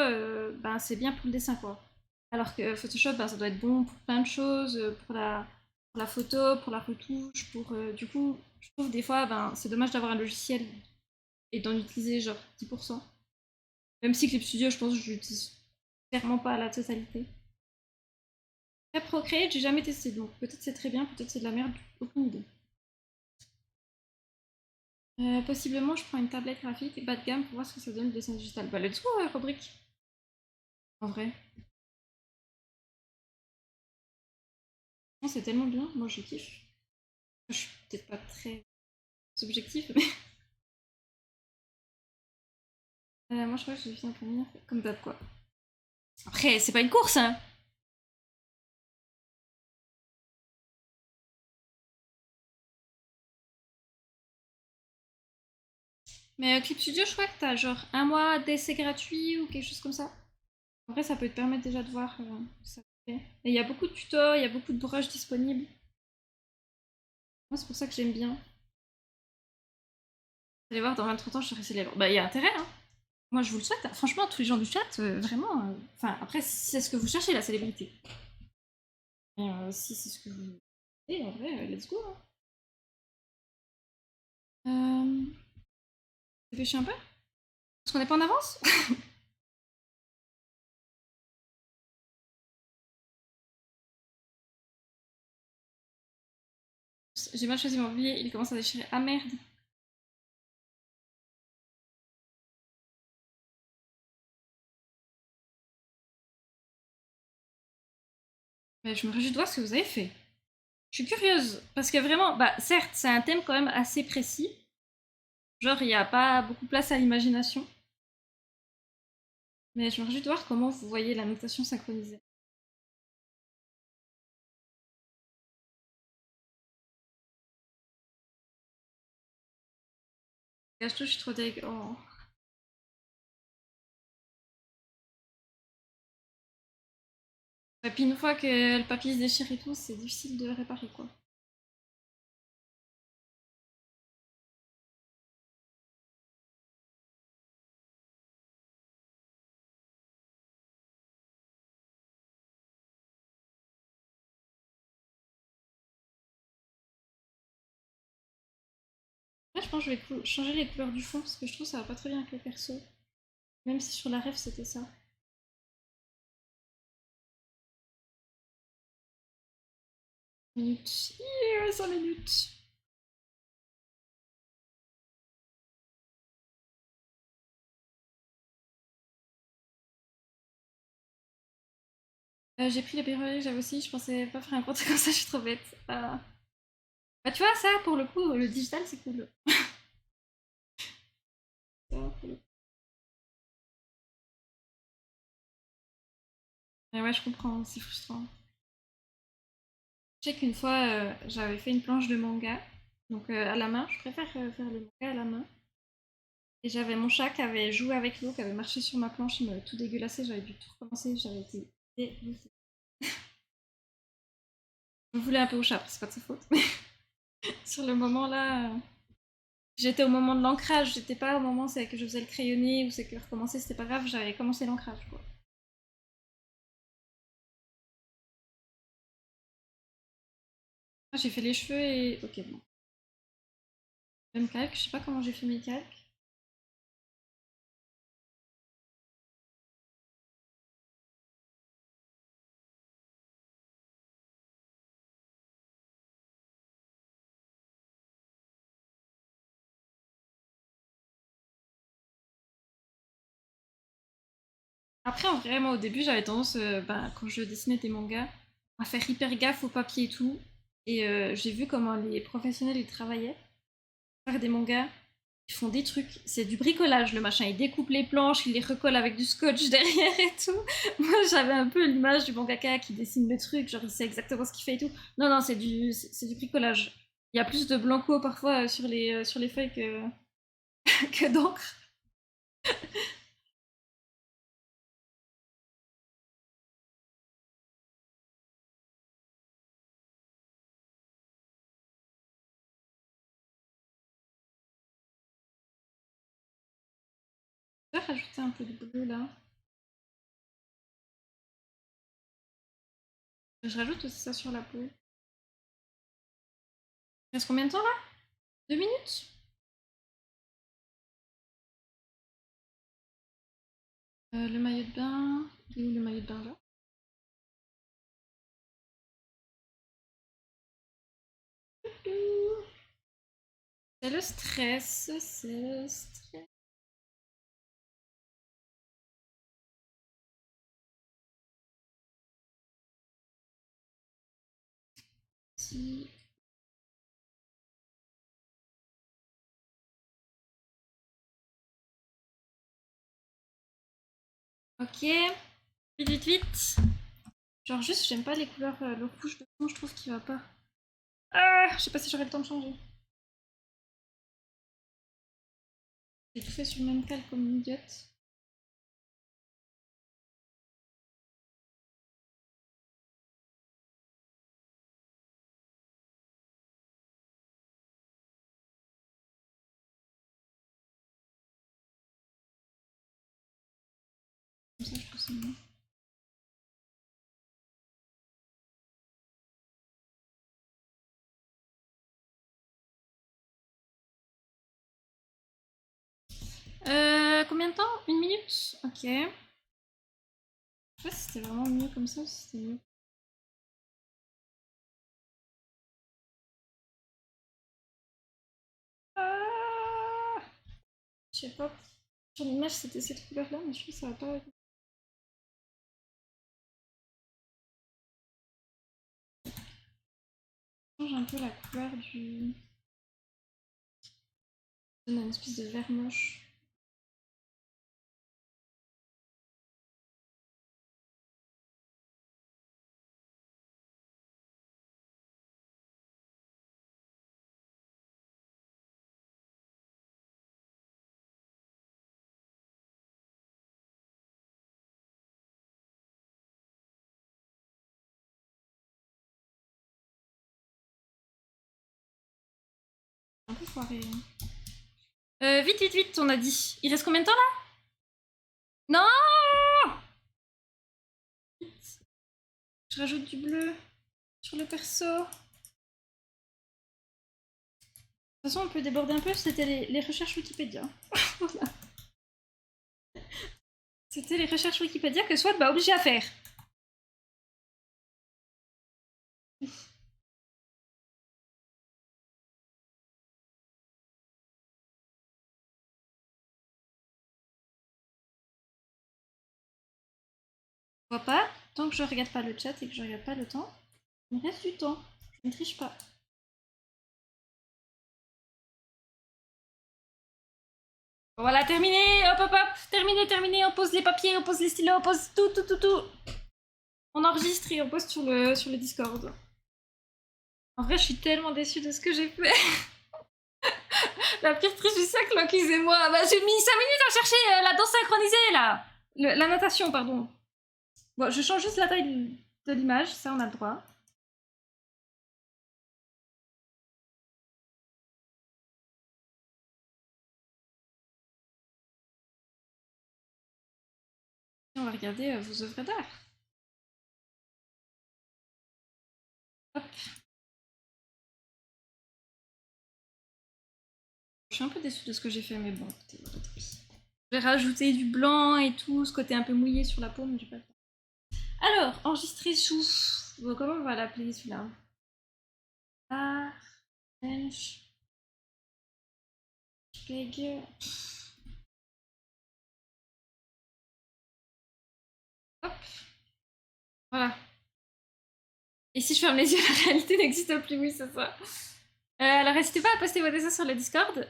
ben, c'est bien pour le dessin, quoi. Alors que Photoshop, ben, ça doit être bon pour plein de choses, pour la photo, pour la retouche, pour... du coup, je trouve des fois, ben, c'est dommage d'avoir un logiciel et d'en utiliser genre 10%. Même si Clip Studio, je pense que je l'utilise clairement pas à la totalité. Après, Procreate, j'ai jamais testé, donc peut-être c'est très bien, peut-être c'est de la merde, aucune idée. Possiblement, je prends une tablette graphique bas de gamme pour voir ce que ça donne le dessin digital. Bah, let's go, Fabrique. En vrai. C'est tellement bien, moi je kiffe. Je suis peut-être pas très subjectif, mais moi je crois que j'ai fini pour venir comme d'hab quoi. Après, c'est pas une course, hein. Mais Clip Studio, je crois que t'as genre un mois d'essai gratuit ou quelque chose comme ça. Après, ça peut te permettre déjà de voir ça fait. Et il y a beaucoup de tutos, il y a beaucoup de brushes disponibles. Moi, c'est pour ça que j'aime bien. Vous allez voir, dans 20-30 ans, je serai célèbre. Bah, il y a intérêt, hein. Moi, je vous le souhaite, hein. Franchement, tous les gens du chat, vraiment. Enfin, après, si c'est ce que vous cherchez, la célébrité. Et, si c'est ce que vous voulez, en vrai, let's go, hein. Dépêchez un peu. Parce qu'on n'est pas en avance. J'ai mal choisi mon billet, il commence à déchirer. Ah merde. Mais je me réjouis de voir ce que vous avez fait. Je suis curieuse. Parce que vraiment, bah certes, c'est un thème quand même assez précis. Genre, il n'y a pas beaucoup de place à l'imagination. Mais je me réjouis de voir comment vous voyez la notation synchronisée. Cache-tout, je suis trop deg. Oh. Et puis une fois que le papier se déchire et tout, c'est difficile de réparer quoi. Là, je pense que je vais changer les couleurs du fond parce que je trouve que ça va pas très bien avec le perso. Même si sur la ref c'était ça. Minutes. 5 minutes. J'ai pris les birreries, j'avais aussi, je pensais pas faire un compte comme ça, je suis trop bête. Bah, tu vois, ça, pour le coup, le digital, c'est cool. Ça, pour le coup. Mais ouais, je comprends, c'est frustrant. Je sais qu'une fois, j'avais fait une planche de manga, donc à la main. Je préfère faire le manga à la main. Et j'avais mon chat qui avait joué avec l'eau, qui avait marché sur ma planche, il m'avait tout dégueulassé, j'avais dû tout recommencer, j'avais été dégoûtée. Je me voulais un peu au chat, c'est pas de sa faute. Sur le moment là, j'étais au moment de l'ancrage, j'étais pas au moment c'est que je faisais le crayonné ou c'est que recommencer, c'était pas grave, j'avais commencé l'ancrage quoi. Ah, j'ai fait les cheveux et. Ok, bon. Même calque, je sais pas comment j'ai fait mes calques. Après, en vrai, moi au début, j'avais tendance, quand je dessinais des mangas, à faire hyper gaffe au papier et tout. Et j'ai vu comment les professionnels ils travaillaient. Faire des mangas, ils font des trucs, c'est du bricolage le machin. Ils découpent les planches, ils les recollent avec du scotch derrière et tout. Moi j'avais un peu l'image du mangaka qui dessine le truc, genre il sait exactement ce qu'il fait et tout. Non, non, c'est du bricolage. Il y a plus de blanco parfois sur les feuilles que d'encre. Je vais rajouter un peu de bleu là. Je rajoute aussi ça sur la peau. Il reste combien de temps là? 2 minutes? Le maillot de bain. Il est où le maillot de bain là? C'est le stress, c'est le stress. Ok, vite, vite, vite. Genre juste, j'aime pas les couleurs, le rouge de fond, je trouve qu'il va pas. Ah, je sais pas si j'aurai le temps de changer. J'ai tout fait sur le même calque comme une idiote. Comme ça, je trouve ça mieux. Combien de temps? 1 minute? Ok. Je sais pas si c'était vraiment mieux comme ça ou si c'était mieux. Ah, je sais pas. Sur l'image, c'était cette couleur-là, mais je trouve que ça va pas. Change un peu la couleur du. Donne une espèce de vert moche. Un peu foiré. Vite, vite, vite, on a dit. Il reste combien de temps là? Non! Je rajoute du bleu sur le perso. De toute façon, on peut déborder un peu, c'était les recherches Wikipédia. Voilà. C'était les recherches Wikipédia que Swat m'a obligé à faire. Je vois pas. tant que je regarde pas le chat et que je regarde pas le temps, il me reste du temps. Je ne triche pas. Voilà, terminé, hop hop hop, terminé, on pose les papiers, on pose les stylos, on pose tout. On enregistre et on poste sur le Discord. En vrai, je suis tellement déçue de ce que j'ai fait. La pire triche du siècle, excusez-moi. Bah, j'ai mis 5 minutes à chercher la danse synchronisée, là. La natation, pardon. Bon, je change juste la taille de l'image, ça on a le droit. Et on va regarder vos œuvres d'art. Hop. Je suis un peu déçue de ce que j'ai fait, mais bon, écoutez, voilà, tant pis. J'ai rajouté du blanc et tout, ce côté un peu mouillé sur la paume, j'ai pas le temps. Alors, enregistrer sous. Bon, comment on va l'appeler celui-là? Ah, bench. Big. Hop. Voilà. Et si je ferme les yeux, la réalité n'existe plus, oui, c'est ça. Alors, n'hésitez pas à poster vos dessins sur le Discord.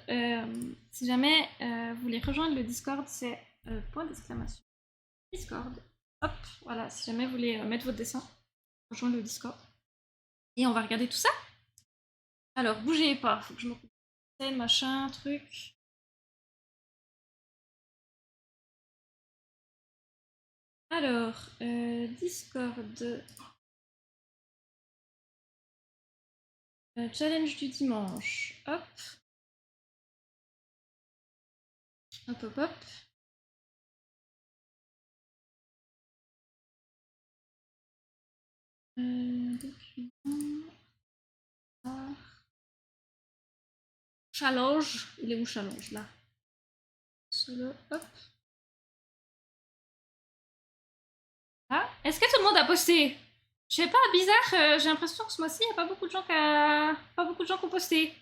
Si jamais vous voulez rejoindre le Discord, c'est point d'exclamation. Discord. Hop, voilà, si jamais vous voulez mettre votre dessin, rejoindre le Discord. Et on va regarder tout ça. Alors, bougez pas, faut que je m'occupe de scène, machin, truc. Alors, Discord. Challenge du dimanche. Hop. Hop, hop, hop. Document. Challenge. Il est où challenge là? Solo. Hop. Ah, est-ce que tout le monde a posté? Je sais pas, bizarre, j'ai l'impression que ce mois-ci, il n'y a pas beaucoup de gens qui ont posté.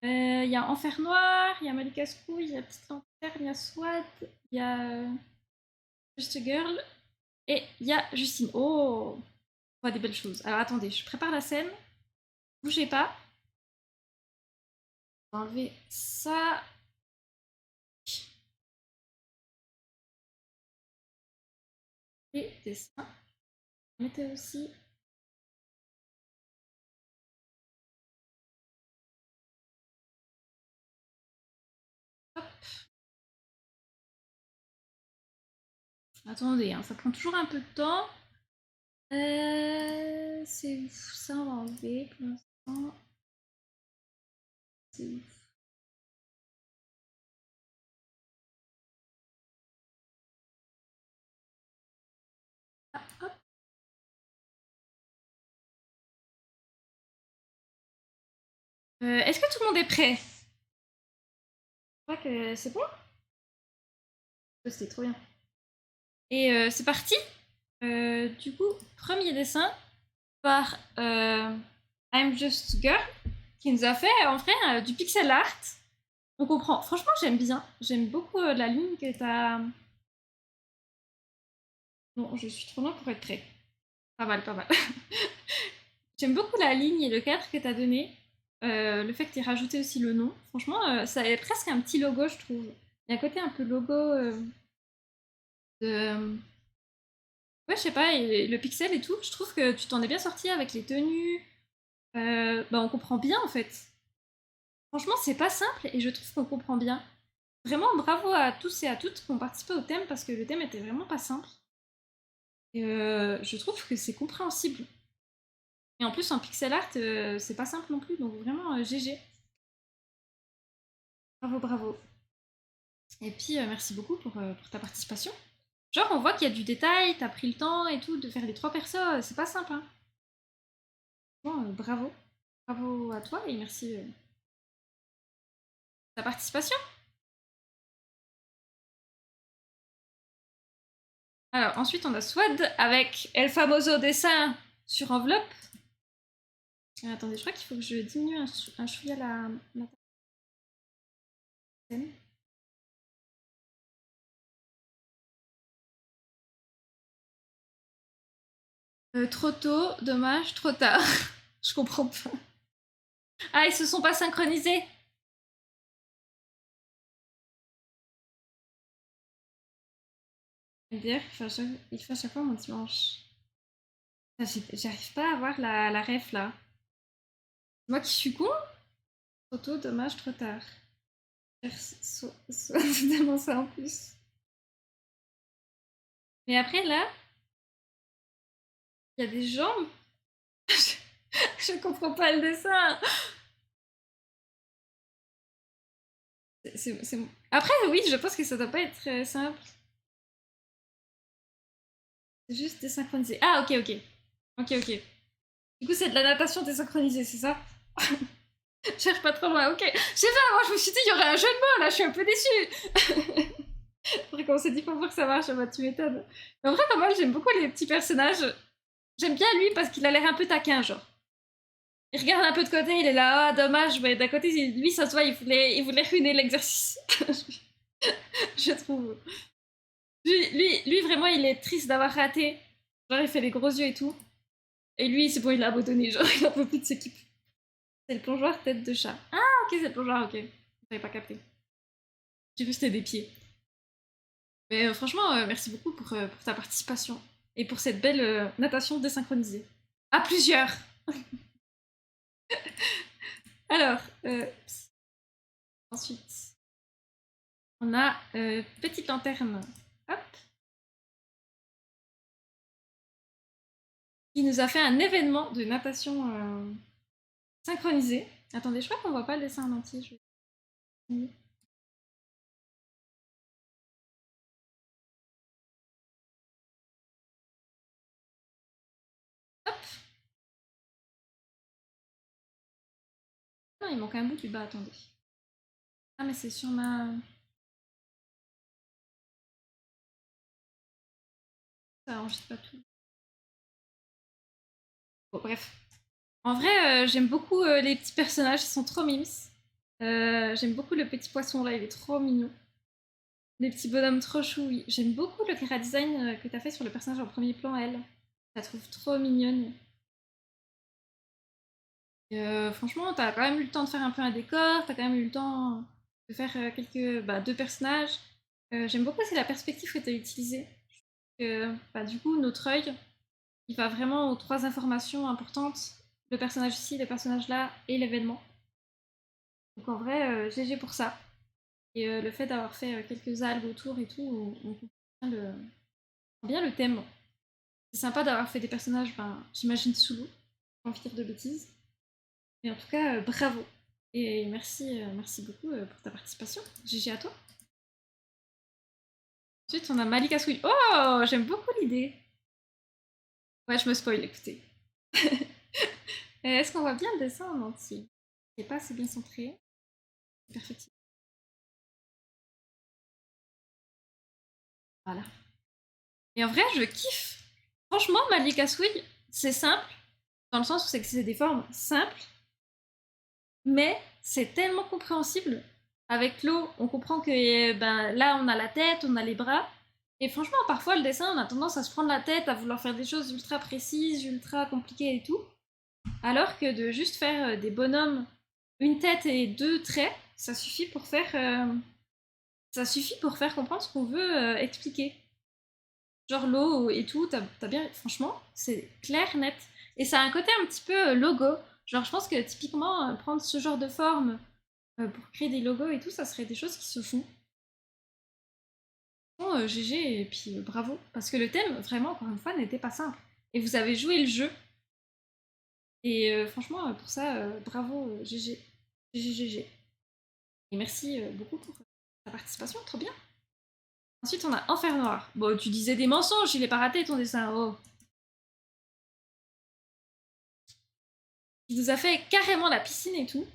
Il y a Enfer Noir, il y a Malika Screw, il y a Petite Lanterne, il y a Swat, il y a Just a Girl, et il y a Justine. Oh, on voit des belles choses. Alors attendez, je prépare la scène. Bougez pas. On va enlever ça. Et dessin. Mettez aussi. Hop. Attendez, hein, ça prend toujours un peu de temps. C'est ouf, ça on va enlever pour l'instant. C'est ouf. Ah, hop. Est-ce que tout le monde est prêt? Je crois que c'est bon. C'était trop bien. Et c'est parti. Du coup, premier dessin par I'm Just Girl qui nous a fait en vrai du pixel art. On comprend. Franchement, j'aime bien. J'aime beaucoup la ligne que t'as. Bon, je suis trop loin pour être prêt. Pas mal, pas mal. J'aime beaucoup la ligne et le cadre que t'as donné. Le fait que t'aies rajouté aussi le nom. Franchement, ça est presque un petit logo, je trouve. Il y a un côté un peu logo de. Ouais, je sais pas, et le pixel et tout, je trouve que tu t'en es bien sorti avec les tenues. Bah, on comprend bien en fait. Franchement, c'est pas simple et je trouve qu'on comprend bien. Vraiment, bravo à tous et à toutes qui ont participé au thème parce que le thème était vraiment pas simple. Et je trouve que c'est compréhensible. Et en plus, en pixel art, c'est pas simple non plus, donc vraiment GG. Bravo, bravo. Et puis, merci beaucoup pour ta participation. Genre, on voit qu'il y a du détail, t'as pris le temps et tout de faire les trois persos, c'est pas simple, hein. Bon, bravo. Bravo à toi et merci de ta participation. Alors, ensuite, on a Swad avec El Famoso dessin sur enveloppe. Attendez, je crois qu'il faut que je diminue un chouïa la scène. Trop tôt, dommage, trop tard. Je comprends pas. Ah, ils se sont pas synchronisés. Dire il fait à chaque fois mon dimanche. Ah, j'arrive pas à avoir la ref là. Moi qui suis con. Trop tôt, dommage, trop tard. C'est tellement ça en plus. Mais après là, il y a des jambes. Je comprends pas le dessin. Après, oui, je pense que ça doit pas être très simple. C'est juste désynchronisé. Ah, ok, ok. Ok, ok. Du coup, c'est de la natation désynchronisée, c'est ça? Je cherche pas trop loin, ok. Je sais pas, moi je me suis dit, il y aurait un jeu de mots là, je suis un peu déçue. Après, comme c'est dit, faut voir que ça marche, bah, tu m'étonnes. Mais en vrai, pas mal, j'aime beaucoup les petits personnages. J'aime bien lui parce qu'il a l'air un peu taquin, genre. Il regarde un peu de côté, il est là, ah, dommage, mais d'un côté, lui, ça se voit, il voulait ruiner l'exercice. Je trouve. Lui, vraiment, il est triste d'avoir raté. Genre, il fait des gros yeux et tout. Et lui, c'est bon, il a abandonné, genre, il en peut plus de s'équipe. C'est le plongeoir tête de chat. Ah, ok, c'est le plongeoir, ok. J'avais pas capté. J'ai vu que c'était des pieds. Mais franchement, merci beaucoup pour ta participation. Et pour cette belle natation désynchronisée. À plusieurs. Alors, ensuite, on a petite lanterne. Hop. Qui nous a fait un événement de natation synchronisé. Attendez, je crois qu'on voit pas le dessin en entier. Hop. Non, il manque un bout du bas, attendez. Ah, mais c'est sur ma... Ça enregistre pas tout. Bon, bref. En vrai, j'aime beaucoup les petits personnages, ils sont trop mimes. J'aime beaucoup le petit poisson là, il est trop mignon. Les petits bonhommes trop choux, oui. J'aime beaucoup le chara design que t'as fait sur le personnage en premier plan, elle. Je la trouve trop mignonne. Franchement, t'as quand même eu le temps de faire un peu un décor, t'as quand même eu le temps de faire deux personnages. J'aime beaucoup aussi la perspective que t'as utilisée. Du coup, notre œil, il va vraiment aux trois informations importantes. Le personnage ici, le personnage là et l'événement. Donc en vrai, GG pour ça. Et le fait d'avoir fait quelques algues autour et tout, on comprend bien le thème. C'est sympa d'avoir fait des personnages, j'imagine sous l'eau, sans dire de bêtises. Mais en tout cas, bravo. Et merci beaucoup pour ta participation. GG à toi. Ensuite, on a Malika Sweet. Oh, j'aime beaucoup l'idée. Ouais, je me spoil, écoutez. Est-ce qu'on voit bien le dessin en entier? Il n'est pas assez bien centré. Perfect. Voilà. Et en vrai, je kiffe. Franchement, Malika Sweet, c'est simple, dans le sens où c'est des formes simples, mais c'est tellement compréhensible. Avec l'eau, on comprend que là, on a la tête, on a les bras. Et franchement, parfois, le dessin, on a tendance à se prendre la tête, à vouloir faire des choses ultra précises, ultra compliquées et tout. Alors que de juste faire des bonhommes, une tête et deux traits, ça suffit pour faire comprendre ce qu'on veut expliquer. Genre l'eau et tout, t'as bien. Franchement, c'est clair, net. Et ça a un côté un petit peu logo. Genre, je pense que typiquement, prendre ce genre de forme pour créer des logos et tout, ça serait des choses qui se font. Bon, GG, et puis bravo. Parce que le thème, vraiment, encore une fois, n'était pas simple. Et vous avez joué le jeu. Et franchement, pour ça, bravo, GG. GG, GG. Et merci beaucoup pour ta participation, trop bien. Ensuite, on a Enfer Noir. Bon, tu disais des mensonges, il est pas raté ton dessin. Oh. Il nous a fait carrément la piscine et tout.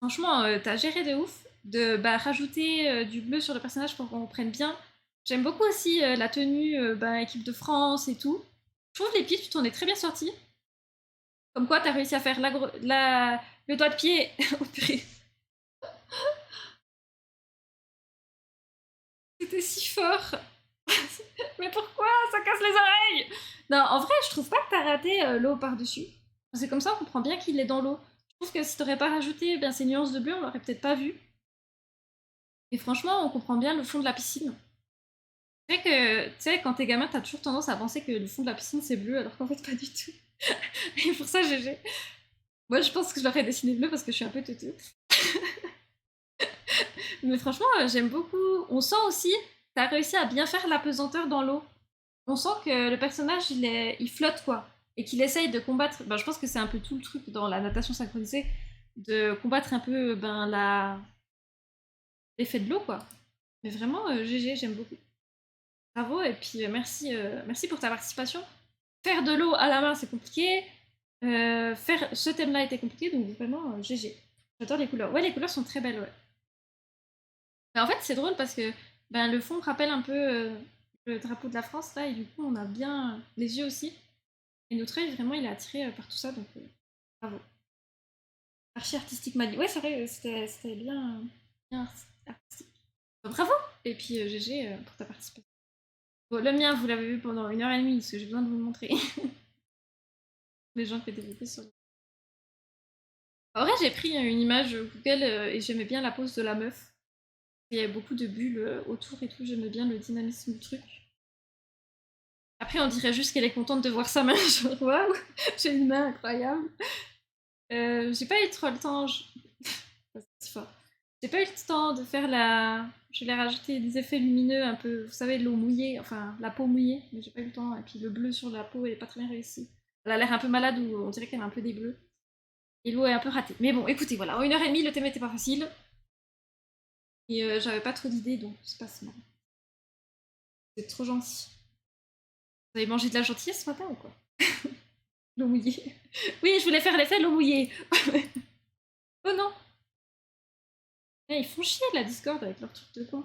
Franchement, t'as géré de ouf de rajouter du bleu sur le personnage pour qu'on prenne bien. J'aime beaucoup aussi la tenue équipe de France et tout. Je trouve les pieds, tu t'en es très bien sorti. Comme quoi, t'as réussi à faire le doigt de pied. Oh, purée. C'était si fort. Mais pourquoi? Ça casse les oreilles. Non, en vrai, je trouve pas que t'as raté l'eau par-dessus. C'est comme ça, on comprend bien qu'il est dans l'eau. Je trouve que si t'aurais pas rajouté ces nuances de bleu, on l'aurait peut-être pas vu. Et franchement, on comprend bien le fond de la piscine. C'est vrai que, tu sais, quand t'es gamin, t'as toujours tendance à penser que le fond de la piscine c'est bleu, alors qu'en fait, pas du tout. Et pour ça, GG. Moi, je pense que je l'aurais dessiné bleu parce que je suis un peu teuteux. Mais franchement, j'aime beaucoup. On sent aussi, t'as réussi à bien faire la pesanteur dans l'eau. On sent que le personnage, il flotte, quoi. Et qu'il essaye de combattre. Ben, je pense que c'est un peu tout le truc dans la natation synchronisée, de combattre un peu l'effet de l'eau, quoi. Mais vraiment, GG, j'aime beaucoup. Bravo, et puis merci pour ta participation. Faire de l'eau à la main, c'est compliqué. Faire ce thème-là était compliqué, donc vraiment, GG. J'adore les couleurs. Ouais, les couleurs sont très belles, ouais. Mais en fait, c'est drôle parce que le fond rappelle un peu le drapeau de la France, là, et du coup, on a bien les yeux aussi. Et notre œil, vraiment, il est attiré par tout ça, donc bravo. Archi artistique Mali. Ouais, c'est vrai, c'était bien artistique. Bravo! Et puis GG pour ta participation. Bon, le mien, vous l'avez vu pendant 1h30, parce que j'ai besoin de vous le montrer. Les gens qui ont développé sur. En vrai, j'ai pris une image Google et j'aimais bien la pose de la meuf. Il y avait beaucoup de bulles autour et tout, j'aimais bien le dynamisme du truc. Après, on dirait juste qu'elle est contente de voir sa main, genre waouh, j'ai une main incroyable. J'ai pas eu trop le temps. C'est fort. J'ai pas eu le temps de faire la. Je l'ai rajouté des effets lumineux un peu, vous savez, l'eau mouillée, enfin la peau mouillée, mais j'ai pas eu le temps. Et puis le bleu sur la peau, elle est pas très bien réussi. Elle a l'air un peu malade ou on dirait qu'elle a un peu des bleus. Et l'eau est un peu ratée. Mais bon, écoutez, voilà, en 1h30, le thème était pas facile. Et j'avais pas trop d'idées, donc c'est pas si mal. C'est trop gentil. Vous avez mangé de la gentillesse ce matin ou quoi? L'eau mouillée. Oui, je voulais faire l'effet de l'eau mouillée. Oh non. Ils font chier la Discord avec leur truc de con.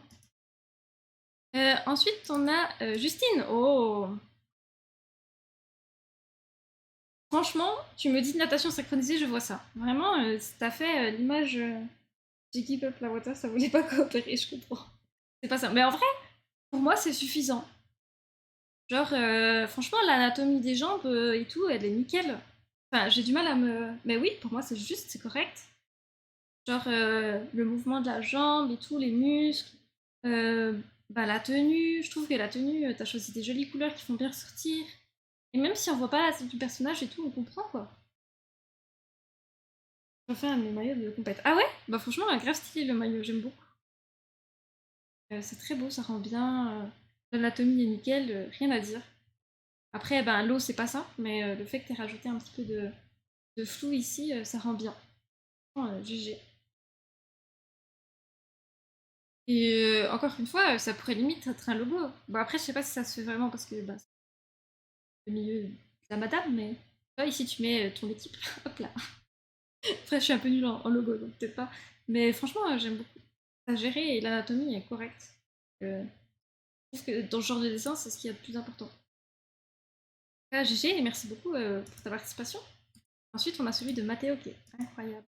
Ensuite, on a Justine. Oh. Franchement, tu me dis de natation synchronisée, je vois ça. Vraiment, t'as fait l'image j'ai give up la water, ça voulait pas coopérer, je comprends. C'est pas ça. Mais en vrai, pour moi, c'est suffisant. Genre, franchement, l'anatomie des jambes et tout, elle est nickel. Enfin, j'ai du mal à me. Mais oui, pour moi, c'est juste, c'est correct. Genre, le mouvement de la jambe et tout, les muscles. La tenue, je trouve que la tenue, t'as choisi des jolies couleurs qui font bien ressortir. Et même si on voit pas la tête du personnage et tout, on comprend quoi. Je refais un de mes maillots de compète. Ah ouais? Bah franchement, un grave stylé le maillot, j'aime beaucoup. C'est très beau, ça rend bien. L'anatomie est nickel, rien à dire. Après, l'eau c'est pas ça, mais le fait que t'aies rajouté un petit peu de flou ici, ça rend bien. GG. Et encore une fois, ça pourrait limite être un logo. Bon après, je sais pas si ça se fait vraiment parce que c'est le milieu de la madame, mais ici tu mets ton équipe, hop là. Après, je suis un peu nulle en logo, donc peut-être pas. Mais franchement, j'aime beaucoup. Ça géré et l'anatomie est correcte. Je trouve que dans ce genre de dessin, c'est ce qu'il y a de plus important. GG et merci beaucoup pour ta participation. Ensuite, on a celui de Mathéo qui est incroyable.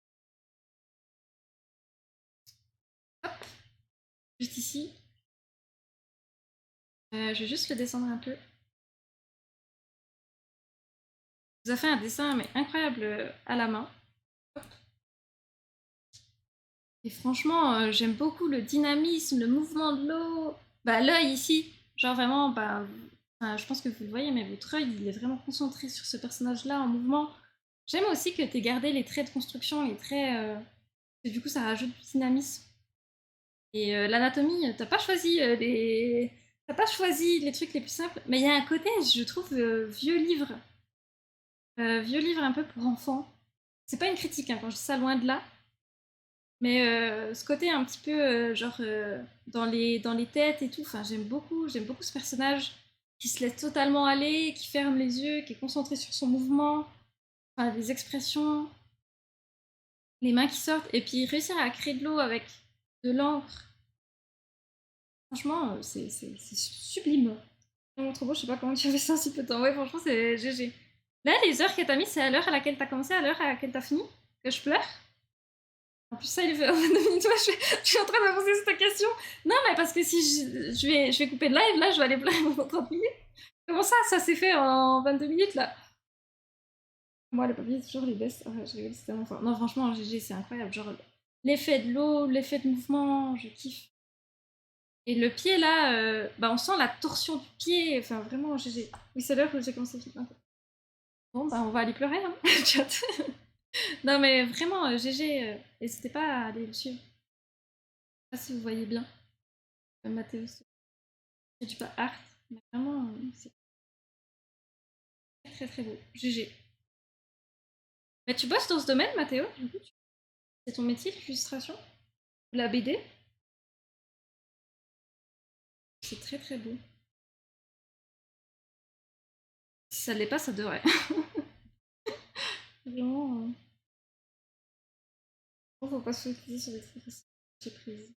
Hop, juste ici. Je vais juste le descendre un peu. Il nous a fait un dessin mais incroyable à la main. Hop. Et franchement, j'aime beaucoup le dynamisme, le mouvement de l'eau. L'œil ici, genre vraiment, je pense que vous le voyez, mais votre œil, il est vraiment concentré sur ce personnage-là en mouvement. J'aime aussi que tu aies gardé les traits de construction, les traits. Et du coup, ça rajoute du dynamisme. Et l'anatomie, t'as pas choisi les. T'as pas choisi les trucs les plus simples, mais il y a un côté, je trouve, vieux livre. Vieux livre un peu pour enfants. C'est pas une critique, hein, quand je dis ça loin de là. Mais ce côté un petit peu, dans les têtes et tout, enfin, j'aime beaucoup ce personnage qui se laisse totalement aller, qui ferme les yeux, qui est concentré sur son mouvement, enfin, les expressions, les mains qui sortent, et puis réussir à créer de l'eau avec de l'encre. Franchement, c'est sublime. Vraiment trop beau, je sais pas comment tu as fait ça en si peu de temps. Ouais, franchement, c'est GG. Là, les heures que t'as mis, c'est à l'heure à laquelle t'as commencé, à l'heure à laquelle t'as fini? Que je pleure? En plus, ça, il fait 2 minutes. Je suis en train de me poser cette question. Non, mais parce que si je vais couper le live, là, je vais aller pleurer pendant 30 minutes. Comment ça s'est fait en 22 minutes là? Moi, le papier, c'est toujours les best. Ah, je rigole, c'est tellement fort. Non, franchement, GG, c'est incroyable. Genre, l'effet de l'eau, l'effet de mouvement, je kiffe. Et le pied là, bah, on sent la torsion du pied. Enfin, vraiment, GG. Oui, c'est l'heure où j'ai commencé à filmer. Bon, bah, on va aller pleurer, hein, chat. Non, mais vraiment, GG, n'hésitez pas à aller le suivre. Je sais pas si vous voyez bien. Mathéo, c'est du pas art. Mais vraiment, c'est très très beau. GG. Mais tu bosses dans ce domaine, Mathéo, du coup c'est ton métier, l'illustration? La BD? C'est très très beau. Si ça l'est pas, ça devrait. Vraiment. Faut pas se focaliser sur les trucs aussi. J'ai prise.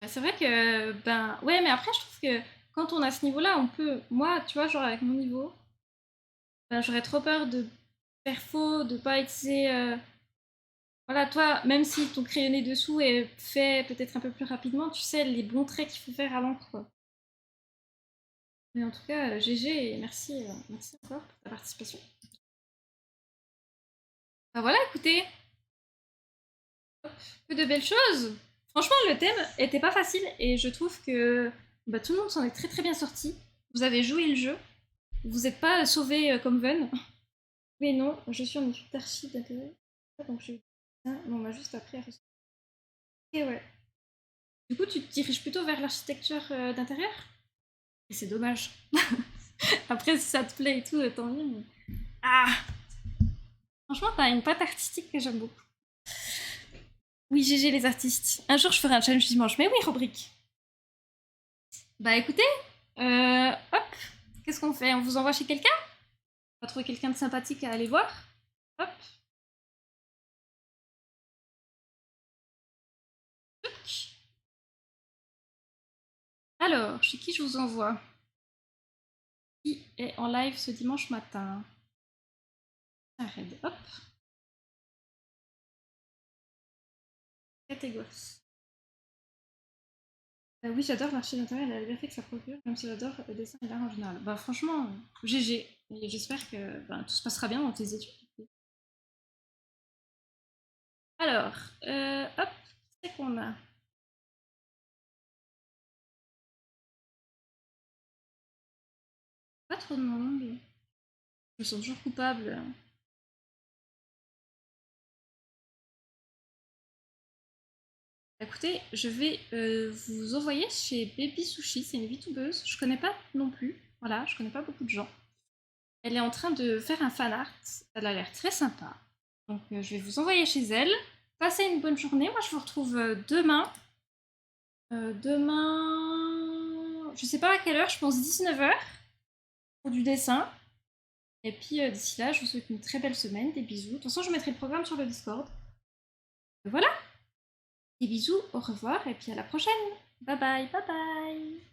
Bah, c'est vrai que, ben, ouais, mais après, je trouve que quand on a ce niveau-là, on peut. Moi, tu vois, genre avec mon niveau, ben, j'aurais trop peur de faire faux, de pas utiliser. Voilà, toi, même si ton crayonné dessous est fait peut-être un peu plus rapidement, tu sais les bons traits qu'il faut faire à l'encre, quoi. Mais en tout cas, GG et merci, merci encore pour ta participation. Bah voilà, écoutez, que de belles choses. Franchement, le thème était pas facile et je trouve que bah, tout le monde s'en est très très bien sorti. Vous avez joué le jeu. Vous n'êtes pas sauvé comme Ven. Mais non, je suis en étude d'archi d'intérêt. Donc je on m'a juste appris à faire ça. Et ouais. Du coup, tu te diriges plutôt vers l'architecture d'intérieur? Et c'est dommage. Après, si ça te plaît et tout, tant mieux. Mais... Ah! Franchement, t'as une patte artistique que j'aime beaucoup. Oui, GG les artistes. Un jour, je ferai un challenge dimanche. Mais oui, rubrique. Bah écoutez, hop, qu'est-ce qu'on fait? On vous envoie chez quelqu'un? On va trouver quelqu'un de sympathique à aller voir. Hop. Alors, chez qui je vous envoie? Qui est en live ce dimanche matin? Arrête, hop. Catégorie. Oui, j'adore l'archi d'intérieur et la liberté que ça procure, même si j'adore le dessin et l'art en général. Bah franchement, GG. Et j'espère que tout se passera bien dans tes études. Alors, hop, qu'est-ce qu'on a? Pas trop de monde. Je me sens toujours coupable. Écoutez, je vais vous envoyer chez Baby Sushi, c'est une VTubeuse, je connais pas non plus, voilà, je connais pas beaucoup de gens. Elle est en train de faire un fan art, elle a l'air très sympa. Donc je vais vous envoyer chez elle. Passez une bonne journée, moi je vous retrouve demain. Demain, je sais pas à quelle heure, je pense 19h pour du dessin. Et puis d'ici là, je vous souhaite une très belle semaine, des bisous. De toute façon, je mettrai le programme sur le Discord. Voilà, des bisous, au revoir et puis à la prochaine. Bye bye, bye bye.